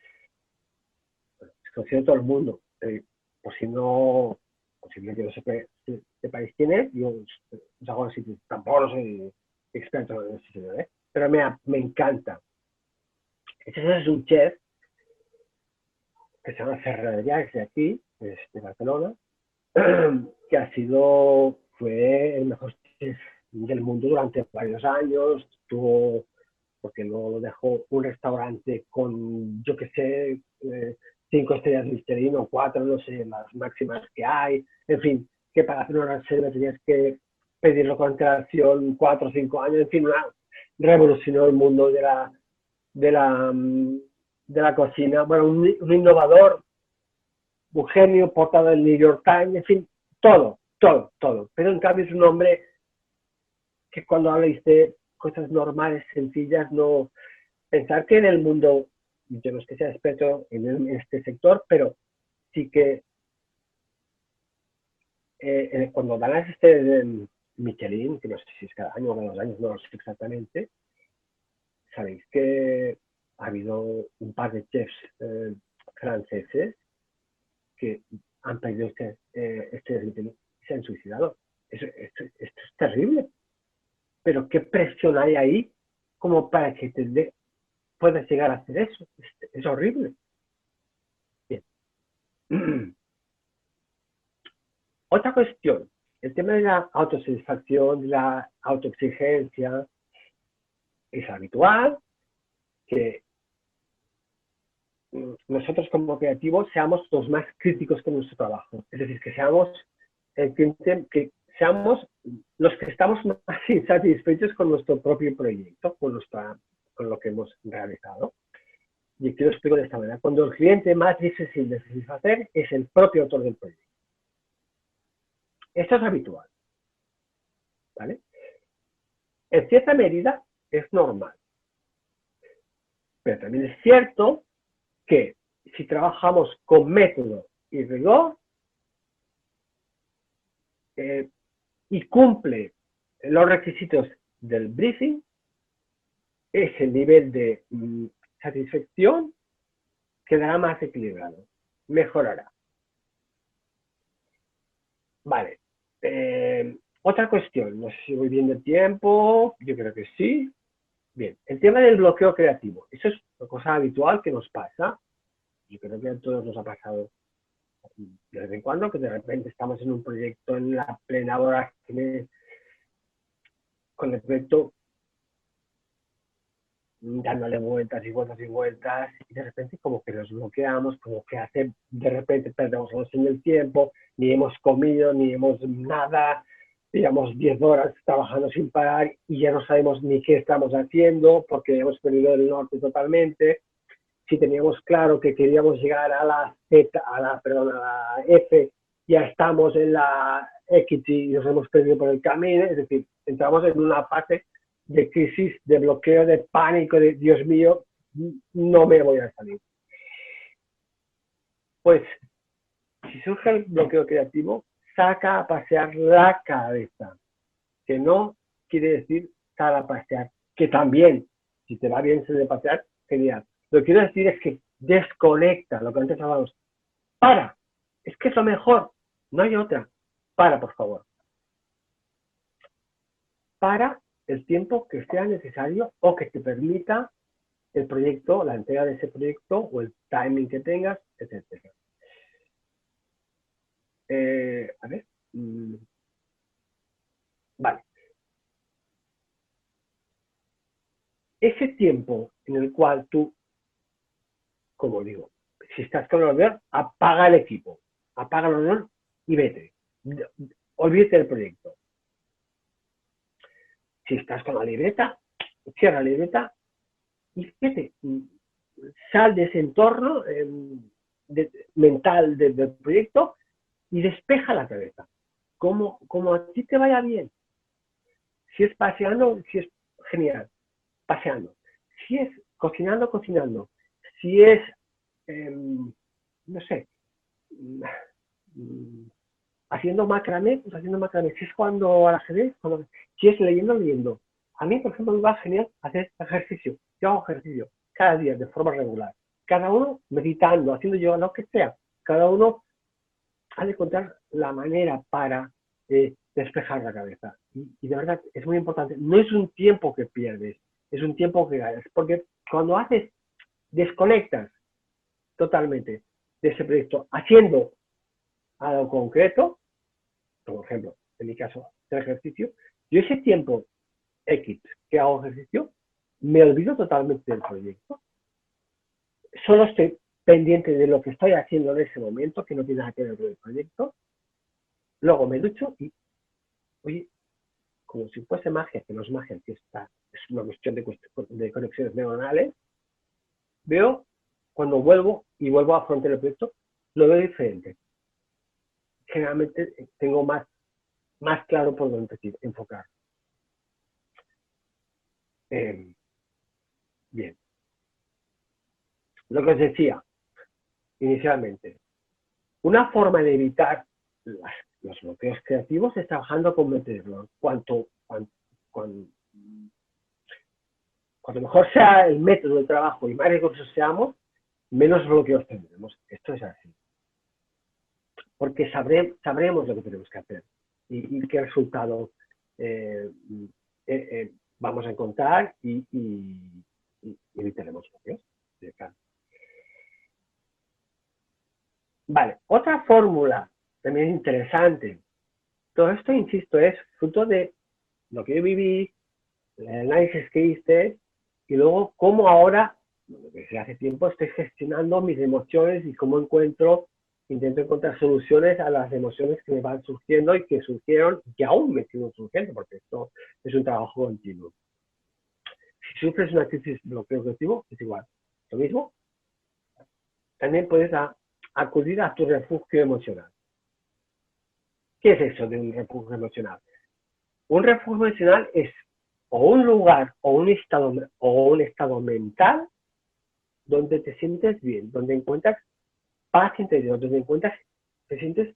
conocido todo el mundo. Por si no, posiblemente no sepáis quién es, yo os hago así, tampoco no soy experto en este señor, pero me encanta. Este es un chef que se llama Ferrería, que es de aquí, es de Barcelona, que fue el mejor chef del mundo durante varios años, tuvo, porque luego lo dejó un restaurante con, yo qué sé, 5 estrellas Michelin o 4, no sé, las máximas que hay, en fin, que para hacer una reserva tenías que pedirlo con antelación 4 o 5 años, en fin, revolucionó el mundo de la, de la cocina, bueno, un innovador, un genio, portada del New York Times, en fin, todo, todo, todo. Pero en cambio es un hombre que cuando habláis de cosas normales, sencillas, no pensar que en el mundo, yo no es que sea experto en este sector, pero sí que cuando dan las estrellas de Michelin, que no sé si es cada año o cada 2 años, no lo sé exactamente, sabéis que ha habido un par de chefs franceses que han perdido estrellas Michelin y se han suicidado. Esto es terrible. Pero ¿qué presión hay ahí como para que puedas llegar a hacer eso? Es horrible. Bien. Otra cuestión, el tema de la autosatisfacción, de la autoexigencia, es habitual que nosotros como creativos seamos los más críticos con nuestro trabajo. Es decir, que seamos los que estamos más insatisfechos con nuestro propio proyecto, con lo que hemos realizado. Y aquí lo explico de esta manera. Cuando el cliente más difícil de satisfacer es el propio autor del proyecto. Esto es habitual, ¿vale? En cierta medida es normal. Pero también es cierto que si trabajamos con método y rigor y cumple los requisitos del briefing, ese nivel de satisfacción quedará más equilibrado, mejorará. Vale. Otra cuestión, no sé si voy bien de tiempo, yo creo que sí. Bien, el tema del bloqueo creativo. Eso es una cosa habitual que nos pasa. Yo creo que a todos nos ha pasado de vez en cuando, que de repente estamos en un proyecto en la plena vorágine, con el proyecto dándole vueltas y vueltas y vueltas, y de repente como que nos bloqueamos, como que de repente perdemos la noción del tiempo, ni hemos comido, ni hemos nada, digamos 10 horas trabajando sin parar y ya no sabemos ni qué estamos haciendo porque hemos perdido el norte totalmente. Si teníamos claro que queríamos llegar a la Z, a la F, ya estamos en la X y nos hemos perdido por el camino, es decir, entramos en una fase de crisis, de bloqueo, de pánico, de Dios mío, no me voy a salir. Pues, si surge el bloqueo creativo, saca a pasear la cabeza, que no quiere decir sal a pasear, que también, si te va bien se de pasear, genial. Lo que quiero decir es que desconecta, lo que antes hablábamos. Para, es que es lo mejor, no hay otra. Para, por favor. Para el tiempo que sea necesario o que te permita el proyecto, la entrega de ese proyecto o el timing que tengas, etc. A ver. Vale. Ese tiempo en el cual tú, como digo, si estás con el ordenador, apaga el equipo, apaga el ordenador y vete. Olvídate del proyecto. Si estás con la libreta, cierra la libreta y vete. Sal de ese entorno mental del proyecto y despeja la cabeza. Como a ti te vaya bien. Si es paseando, si es genial, paseando. Si es cocinando, cocinando. Si es, no sé, haciendo macramé, pues haciendo macramé. Si es jugando al ajedrez, si es leyendo, leyendo. A mí, por ejemplo, me va genial hacer ejercicio. Yo hago ejercicio cada día de forma regular. Cada uno meditando, haciendo yoga, lo que sea. Cada uno ha de encontrar la manera para despejar la cabeza. Y de verdad, es muy importante. No es un tiempo que pierdes, es un tiempo que ganas. Porque cuando desconectas totalmente de ese proyecto, haciendo algo concreto, por ejemplo, en mi caso, el ejercicio, Yo ese tiempo X que hago ejercicio, me olvido totalmente del proyecto. Solo estoy pendiente de lo que estoy haciendo en ese momento, que no tiene nada que ver con el proyecto. Luego me ducho y, oye, como si fuese magia, que no es magia, que está, es una cuestión de conexiones neuronales, veo cuando vuelvo y vuelvo a afrontar el proyecto, lo veo diferente. Generalmente tengo más claro por dónde enfocar. Bien. Lo que os decía inicialmente, una forma de evitar los bloqueos creativos es trabajando con métodos. Cuanto mejor sea el método de trabajo y más recursos seamos, menos bloqueos tendremos. Esto es así. Porque sabremos lo que tenemos que hacer y qué resultado vamos a encontrar y evitaremos bloqueos. Vale, otra fórmula también interesante. Todo esto, insisto, es fruto de lo que yo viví, el análisis que hice y luego cómo ahora, desde hace tiempo, estoy gestionando mis emociones y cómo intento encontrar soluciones a las emociones que me van surgiendo y que surgieron y que aún me siguen surgiendo, porque esto es un trabajo continuo. Si sufres una crisis de bloqueo creativo, es igual. Lo mismo, también puedes acudir a tu refugio emocional. ¿Qué es eso de un refugio emocional? Un refugio emocional es o un lugar o un estado mental donde te sientes bien, donde encuentras paz interior, donde te sientes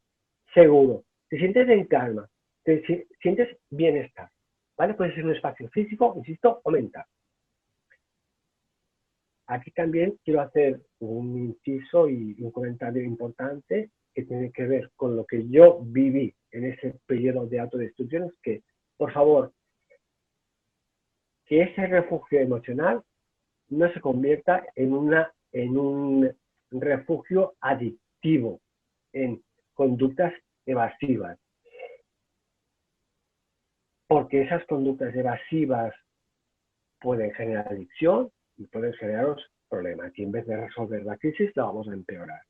seguro, te sientes en calma, te sientes bienestar. ¿Vale? Puede ser un espacio físico, insisto, o mental. Aquí también quiero hacer un inciso y un comentario importante que tiene que ver con lo que yo viví en ese periodo de autodestrucción, es que, por favor, que ese refugio emocional no se convierta en un refugio adictivo, en conductas evasivas, porque esas conductas evasivas pueden generar adicción y pueden generaros problemas, y en vez de resolver la crisis la vamos a empeorar.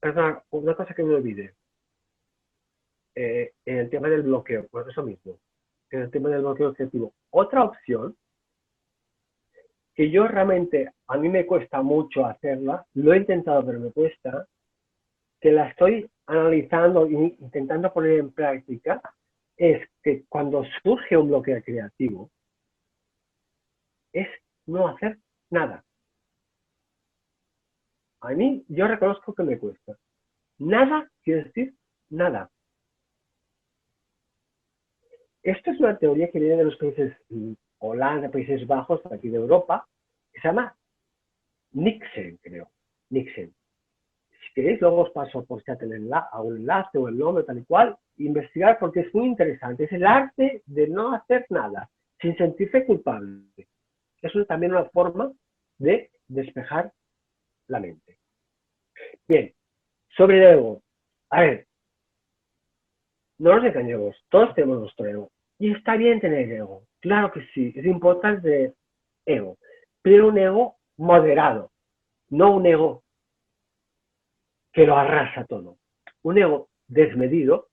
Perdón, una cosa que me olvidé, en el tema del bloqueo, pues eso mismo, en el tema del bloqueo objetivo, otra opción que yo realmente, a mí me cuesta mucho hacerla, lo he intentado pero me cuesta, que la estoy analizando e intentando poner en práctica, es que cuando surge un bloqueo creativo, es no hacer nada. A mí, yo reconozco que me cuesta. Nada quiere decir nada. Esto es una teoría que viene de los países Holanda, Países Bajos, aquí de Europa, que se llama Nixen, creo. Nixen. Si queréis, luego os paso por chat un enlace o el nombre, tal y cual, investigar porque es muy interesante. Es el arte de no hacer nada, sin sentirse culpable. Eso es también una forma de despejar la mente. Bien, sobre el ego. A ver, no nos engañemos, todos tenemos nuestro ego. Y está bien tener ego, claro que sí, es importante ego, pero un ego moderado, no un ego que lo arrasa todo. Un ego desmedido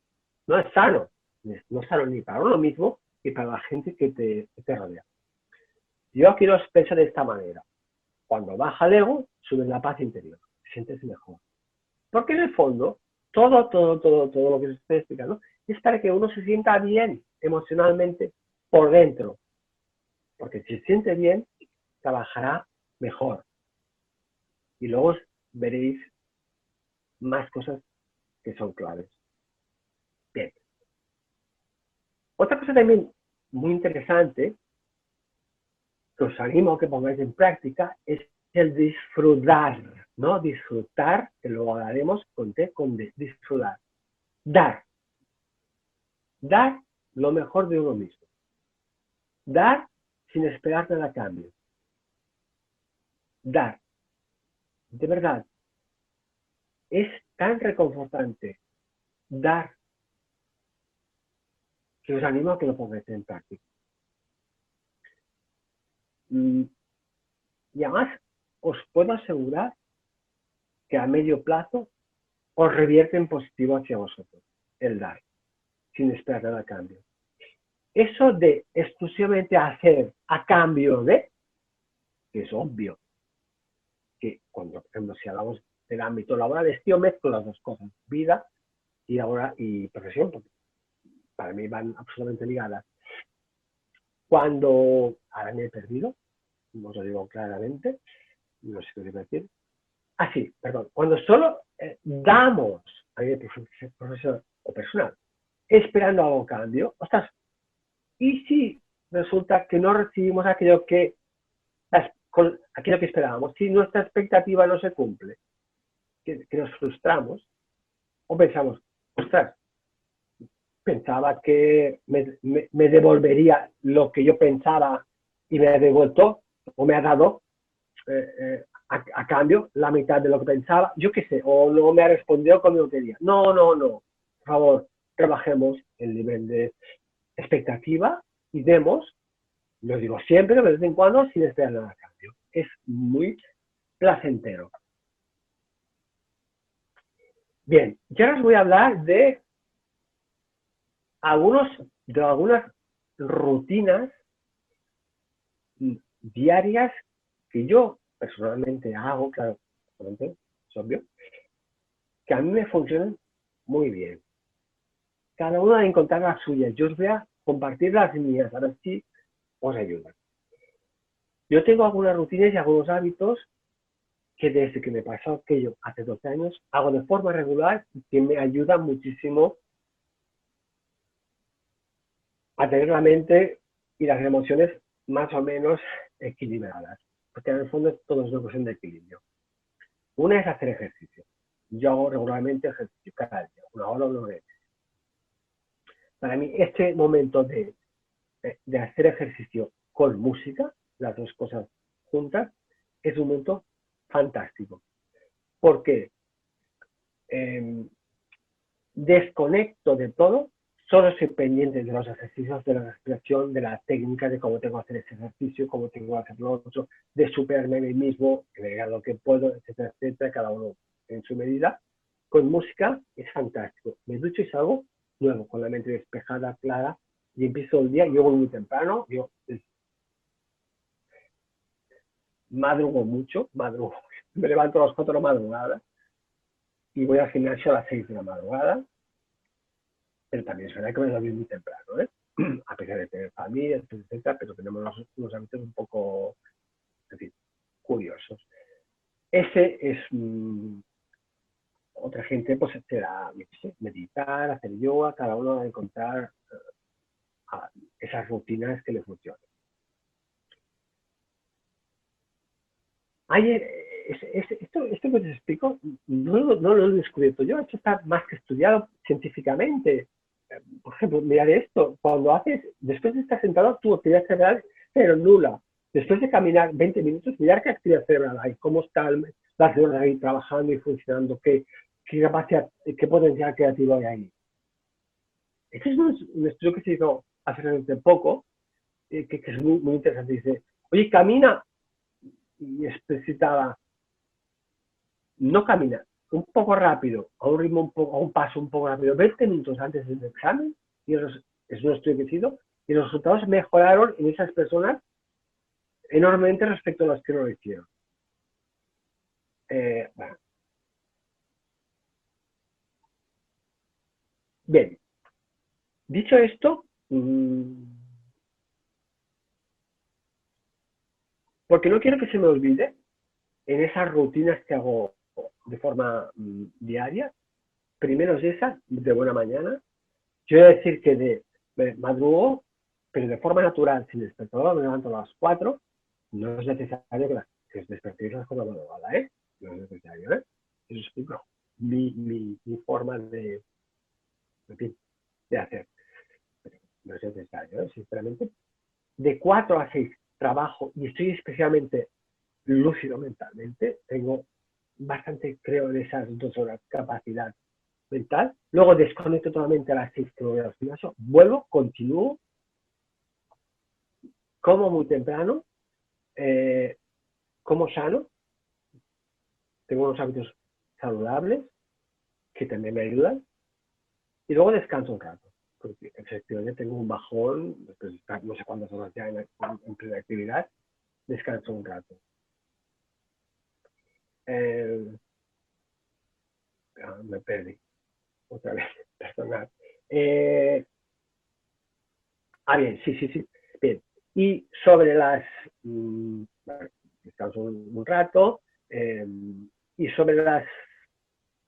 no es sano, no es sano ni para uno mismo ni para la gente que te rodea. Yo aquí lo expreso de esta manera. Cuando baja el ego, sube la paz interior, te sientes mejor. Porque en el fondo, todo lo que se está explicando es para que uno se sienta bien emocionalmente por dentro. Porque si se siente bien, trabajará mejor. Y luego veréis más cosas que son claves. Bien. Otra cosa también muy interesante, que os animo a que pongáis en práctica, es el disfrutar, ¿no? Disfrutar, que luego hablaremos con disfrutar. Dar. Dar lo mejor de uno mismo. Dar sin esperar nada a cambio. Dar. De verdad, es tan reconfortante dar que os animo a que lo pongáis en práctica. Y además, os puedo asegurar que a medio plazo os revierte en positivo hacia vosotros el dar, sin esperar nada a cambio. Eso de exclusivamente hacer a cambio de, que es obvio, que cuando, por ejemplo, si hablamos del ámbito laboral, es que yo mezclo las dos cosas, vida y profesión, porque para mí van absolutamente ligadas. Cuando, ahora me he perdido, os lo digo claramente, no sé qué quiero decir. Sí, perdón, cuando solo damos a nivel profesional o personal, esperando algo a cambio, ostras, y si resulta que no recibimos aquello que esperábamos, si nuestra expectativa no se cumple, que nos frustramos, o pensamos, ostras, pensaba que me devolvería lo que yo pensaba y me ha devuelto o me ha dado a cambio la mitad de lo que pensaba, yo qué sé, o no me ha respondido como yo quería. No, por favor, trabajemos el nivel de expectativa y demos, lo digo siempre, de vez en cuando, sin esperar nada a cambio. Es muy placentero. Bien, yo ahora os voy a hablar de algunas rutinas diarias que yo personalmente hago, claro, es obvio, que a mí me funcionan muy bien. Cada uno debe encontrar las suyas. Yo os voy a compartir las mías, a ver si os ayudan. Yo tengo algunas rutinas y algunos hábitos que desde que me pasó aquello hace 12 años, hago de forma regular y que me ayudan muchísimo a tener la mente y las emociones más o menos equilibradas. Porque en el fondo todo es una cuestión de equilibrio. Una es hacer ejercicio. Yo hago regularmente ejercicio cada día, una hora o una hora. Para mí, este momento de hacer ejercicio con música, las dos cosas juntas, es un momento fantástico. Porque desconecto de todo, solo soy pendiente de los ejercicios, de la respiración, de la técnica, de cómo tengo que hacer ese ejercicio, cómo tengo que hacer lo otro, de superarme a mí mismo, agregar lo que puedo, etcétera, etcétera, cada uno en su medida. Con música es fantástico. Me ducho y salgo nuevo, con la mente despejada, clara, y empiezo el día. Yo voy muy temprano, yo madrugo mucho, me levanto a las 4 de la madrugada y voy al gimnasio a las 6 de la madrugada, pero también es verdad que me dormí muy temprano, a pesar de tener familia, etcétera, pero tenemos unos hábitos un poco, en fin, curiosos. Ese es otra gente, pues será meditar, hacer yoga, cada uno va a encontrar esas rutinas que le funcionen. Esto que os explico no lo he descubierto yo, esto está más que estudiado científicamente. Por ejemplo, mirad esto, cuando después de estar sentado, tu actividad cerebral pero nula. Después de caminar 20 minutos, mirar qué actividad cerebral hay, cómo están las neuronas ahí trabajando y funcionando, qué capacidad, qué potencial creativo hay ahí. Este es un estudio que se hizo hace realmente poco, que es muy interesante. Dice, oye, camina, y explicitaba, no camina un poco rápido, a un ritmo a un paso un poco rápido, 20 minutos antes del examen, y es un estudio que se hizo, y los resultados mejoraron en esas personas enormemente respecto a los que no lo hicieron. Bueno. Bien, dicho esto, porque no quiero que se me olvide, en esas rutinas que hago de forma diaria, primero es esa, de buena mañana. Yo voy a decir que madrugo, pero de forma natural, sin despertador, me levanto a las 4, no es necesario que os despertéis a las 4 de la madrugada, ¿eh? No es necesario, ¿eh? Eso explico mi forma de hacer. Pero no es necesario, ¿eh? Sinceramente. De 4 a 6 trabajo y estoy especialmente lúcido mentalmente. Tengo bastante, creo, en esas 2 horas capacidad mental, luego desconecto totalmente a las 6 que voy al gimnasio, vuelvo, continúo, como muy temprano, como sano, tengo unos hábitos saludables que también me ayudan, y luego descanso un rato, porque efectivamente tengo un bajón, después de estar no sé cuántas horas ya en plena actividad, descanso un rato. Me perdí otra vez, perdonad. Bien, sí. Bien. Y sobre las... bueno, descanso un rato. Y sobre las,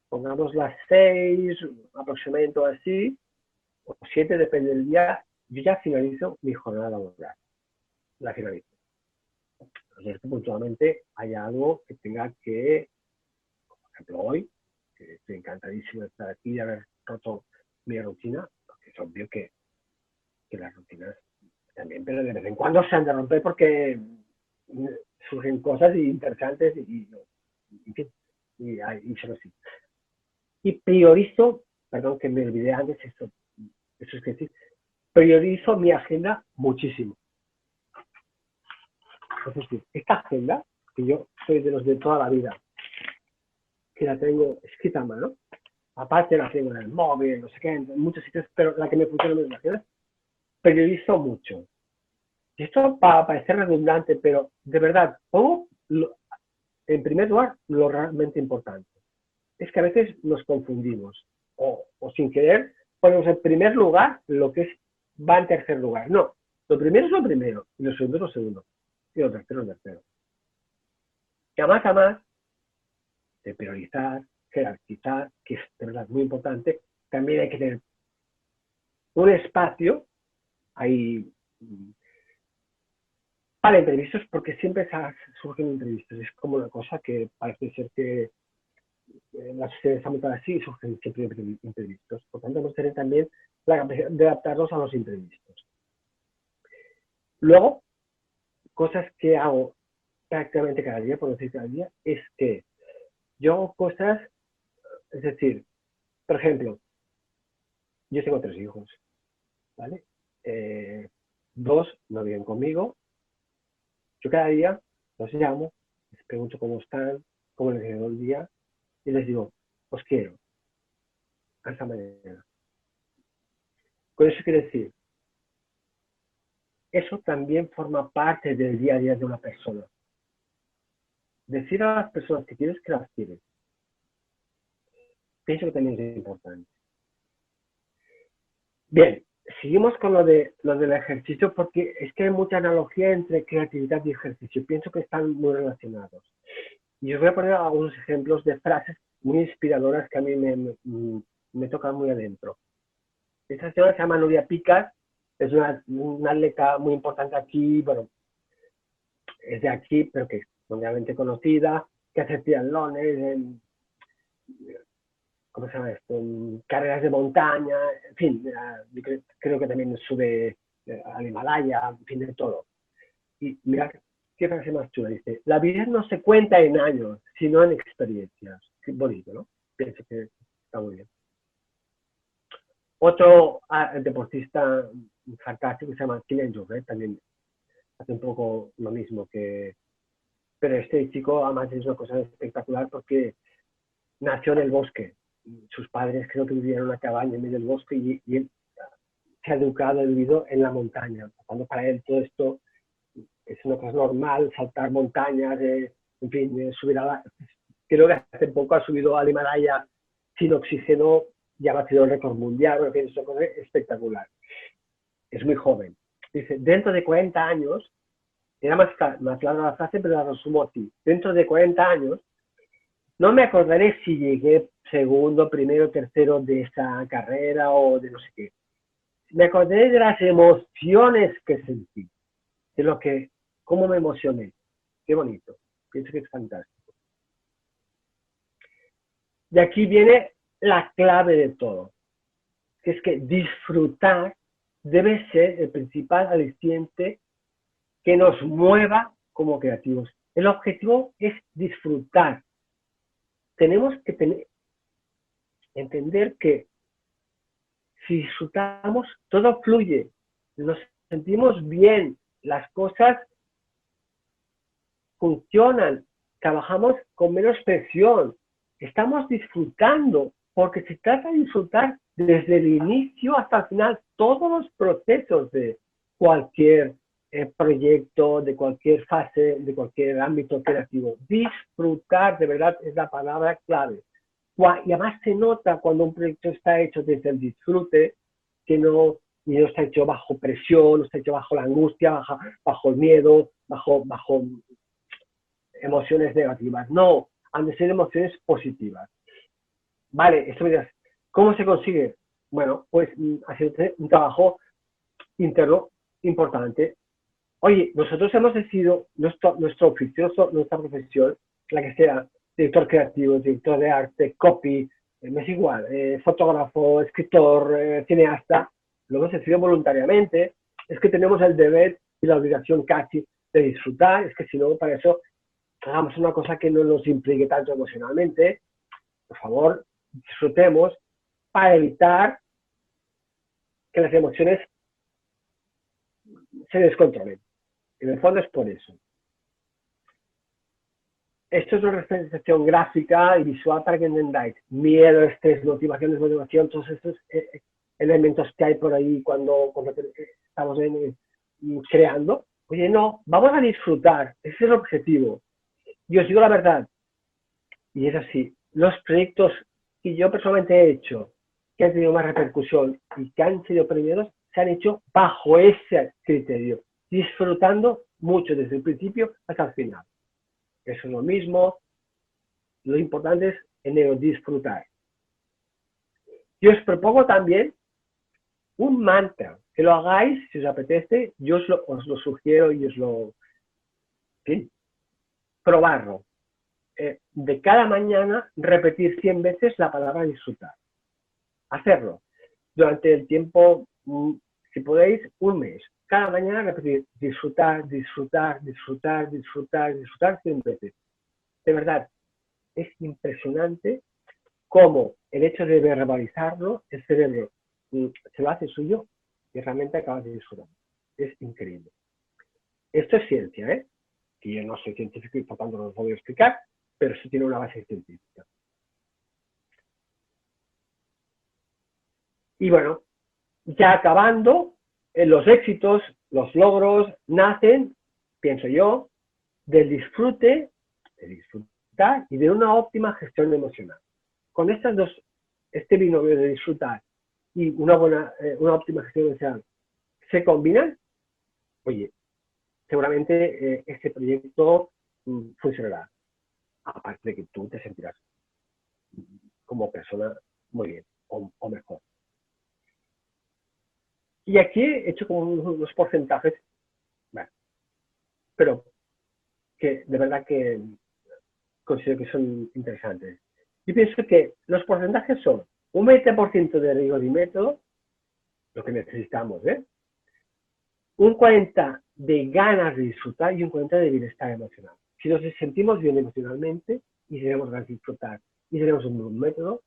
pongamos las 6, aproximadamente así, o 7, depende del día, yo ya finalizo mi jornada laboral. La finalizo. Entonces, puntualmente hay algo que tenga que, por ejemplo, hoy, que estoy encantadísimo de estar aquí y de haber roto mi rutina, porque es obvio que las rutinas también, pero de vez en cuando se han de romper porque surgen cosas interesantes y en fin, y solo así. Y priorizo, perdón que me olvidé antes, eso es decir, priorizo mi agenda muchísimo. Es decir, esta agenda, que yo soy de los de toda la vida, que la tengo escrita a mano, aparte la tengo en el móvil, no sé qué, en muchos sitios, pero la que me funciona en la agenda, priorizo mucho. Y esto va a parecer redundante, pero de verdad, pongo en primer lugar lo realmente importante. Es que a veces nos confundimos o sin querer ponemos en primer lugar lo que va en tercer lugar. No, lo primero es lo primero y lo segundo es lo segundo y lo tercero es lo tercero. Y a más de priorizar, jerarquizar, que es de verdad muy importante, también hay que tener un espacio ahí para imprevistos, porque siempre surgen imprevistos. Es como una cosa que parece ser que las sociedades están montadas así y surgen siempre imprevistos. Por tanto, hemos de tener también la capacidad de adaptarnos a los imprevistos. Luego, cosas que hago prácticamente cada día, por decir cada día, es que yo hago cosas, es decir, por ejemplo, yo tengo 3 hijos, ¿vale? 2 no viven conmigo. Yo cada día los llamo, les pregunto cómo están, cómo les quedó el día, y les digo, os quiero, hasta mañana. Con eso quiere decir, eso también forma parte del día a día de una persona. Decir a las personas que quieres que las quieres, pienso que también es importante. Bien, seguimos con lo del ejercicio porque es que hay mucha analogía entre creatividad y ejercicio. Pienso que están muy relacionados. Y os voy a poner algunos ejemplos de frases muy inspiradoras que a mí me tocan muy adentro. Esta señora se llama Nuria Picas, es una atleta muy importante aquí, bueno, es de aquí, pero que es mundialmente conocida, que hace triatlones, ¿cómo se llama esto? En carreras de montaña, en fin, yo creo que también sube al Himalaya, en fin, de todo. Y mira qué frase más chula, dice, la vida no se cuenta en años, sino en experiencias. Qué bonito, ¿no? Pienso que está muy bien. Otro deportista fantástico se llama Kylian Jornet, también hace un poco lo mismo que... Pero este chico además es una cosa espectacular porque nació en el bosque. Sus padres creo que vivían en una cabaña en medio del bosque y él se ha educado, ha vivido en la montaña. Cuando para él todo esto es una cosa normal, saltar montañas, en fin, subir a la... Creo que hace poco ha subido al Himalaya sin oxígeno, ya ha batido el récord mundial, en fin, es una cosa espectacular. Es muy joven. Dice, dentro de 40 años, era más larga la frase, pero la resumo así. Dentro de 40 años, no me acordaré si llegué segundo, primero, tercero de esa carrera o de no sé qué. Me acordaré de las emociones que sentí, de lo que, cómo me emocioné. Qué bonito. Pienso que es fantástico. Y aquí viene la clave de todo, que es que disfrutar debe ser el principal aliciente que nos mueva como creativos. El objetivo es disfrutar. Tenemos que tener, entender que si disfrutamos, todo fluye, nos sentimos bien, las cosas funcionan, trabajamos con menos presión, estamos disfrutando, porque se trata de disfrutar desde el inicio hasta el final, todos los procesos de cualquier proyecto, de cualquier fase, de cualquier ámbito creativo. Disfrutar, de verdad, es la palabra clave. Y además se nota cuando un proyecto está hecho desde el disfrute, que no está hecho bajo presión, no está hecho bajo la angustia, bajo el miedo, bajo emociones negativas. No, han de ser emociones positivas. Vale, esto me dirás, ¿cómo se consigue? Bueno, pues haciendo un trabajo interno importante. Oye, nosotros hemos decidido nuestro oficio, nuestra profesión, la que sea, director creativo, director de arte, copy, me es igual, fotógrafo, escritor, cineasta, lo hemos decidido voluntariamente. Es que tenemos el deber y la obligación casi de disfrutar, es que si no, para eso hagamos una cosa que no nos implique tanto emocionalmente. Por favor, disfrutemos para evitar que las emociones se descontrolen. En el fondo es por eso. Esto es una representación gráfica y visual para que entendáis. Miedo, estrés, motivación, desmotivación, todos estos elementos que hay por ahí cuando estamos creando. Oye, no, vamos a disfrutar. Ese es el objetivo. Y os digo la verdad, y es así, los proyectos que yo personalmente he hecho, que han tenido más repercusión y que han sido premiados, se han hecho bajo ese criterio, disfrutando mucho desde el principio hasta el final. Eso es lo mismo, lo importante es en ello disfrutar. Yo os propongo también un mantra, que lo hagáis si os apetece, yo os lo sugiero y os lo... ¿sí? Probarlo. De cada mañana repetir 100 veces la palabra disfrutar. Hacerlo durante el tiempo, si podéis, un mes. Cada mañana repetir disfrutar, disfrutar, disfrutar, disfrutar, disfrutar 100 veces. De verdad, es impresionante cómo el hecho de verbalizarlo, el cerebro se lo hace suyo y realmente acabas de disfrutar. Es increíble. Esto es ciencia, ¿eh? Que yo no soy científico y por tanto no lo voy a explicar, pero sí tiene una base científica. Y bueno, ya acabando, los éxitos, los logros nacen, pienso yo, del disfrute, de disfrutar y de una óptima gestión emocional. Con estas dos, este binomio de disfrutar y una óptima gestión emocional se combinan, oye, seguramente este proyecto funcionará. Aparte de que tú te sentirás como persona muy bien o mejor. Y aquí he hecho como unos porcentajes, bueno, pero que de verdad que considero que son interesantes. Yo pienso que los porcentajes son un 20% de rigor y método, lo que necesitamos, ¿eh? Un 40% de ganas de disfrutar y un 40% de bienestar emocional. Si nos sentimos bien emocionalmente y tenemos ganas de disfrutar y tenemos un buen método,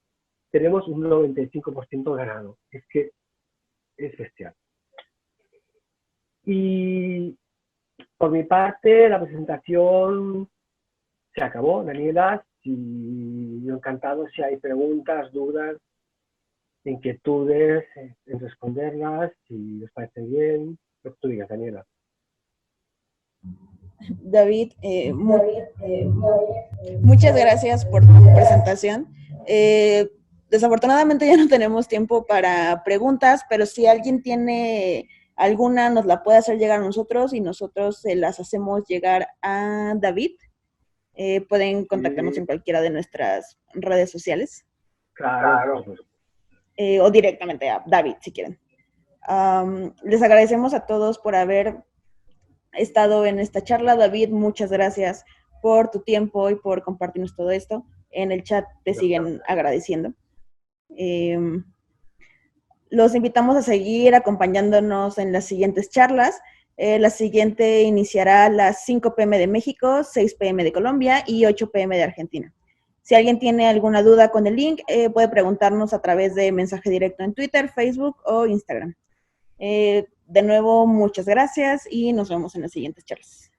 tenemos un 95% ganado. Es que es bestial. Y por mi parte, la presentación se acabó, Daniela. Y yo encantado si hay preguntas, dudas, inquietudes, en responderlas, si os parece bien, lo que tú digas, Daniela. David, muchas gracias por tu presentación. Desafortunadamente ya no tenemos tiempo para preguntas, pero si alguien tiene alguna, nos la puede hacer llegar a nosotros y nosotros se las hacemos llegar a David. Pueden contactarnos en cualquiera de nuestras redes sociales. Claro. O directamente a David, si quieren. Les agradecemos a todos por haber estado en esta charla. David, muchas gracias por tu tiempo y por compartirnos todo esto. En el chat te siguen agradeciendo. Los invitamos a seguir acompañándonos en las siguientes charlas. La siguiente iniciará a las 5 p.m. de México, 6 p.m. de Colombia y 8 p.m. de Argentina. Si alguien tiene alguna duda con el link, puede preguntarnos a través de mensaje directo en Twitter, Facebook o Instagram. De nuevo, muchas gracias y nos vemos en las siguientes charlas.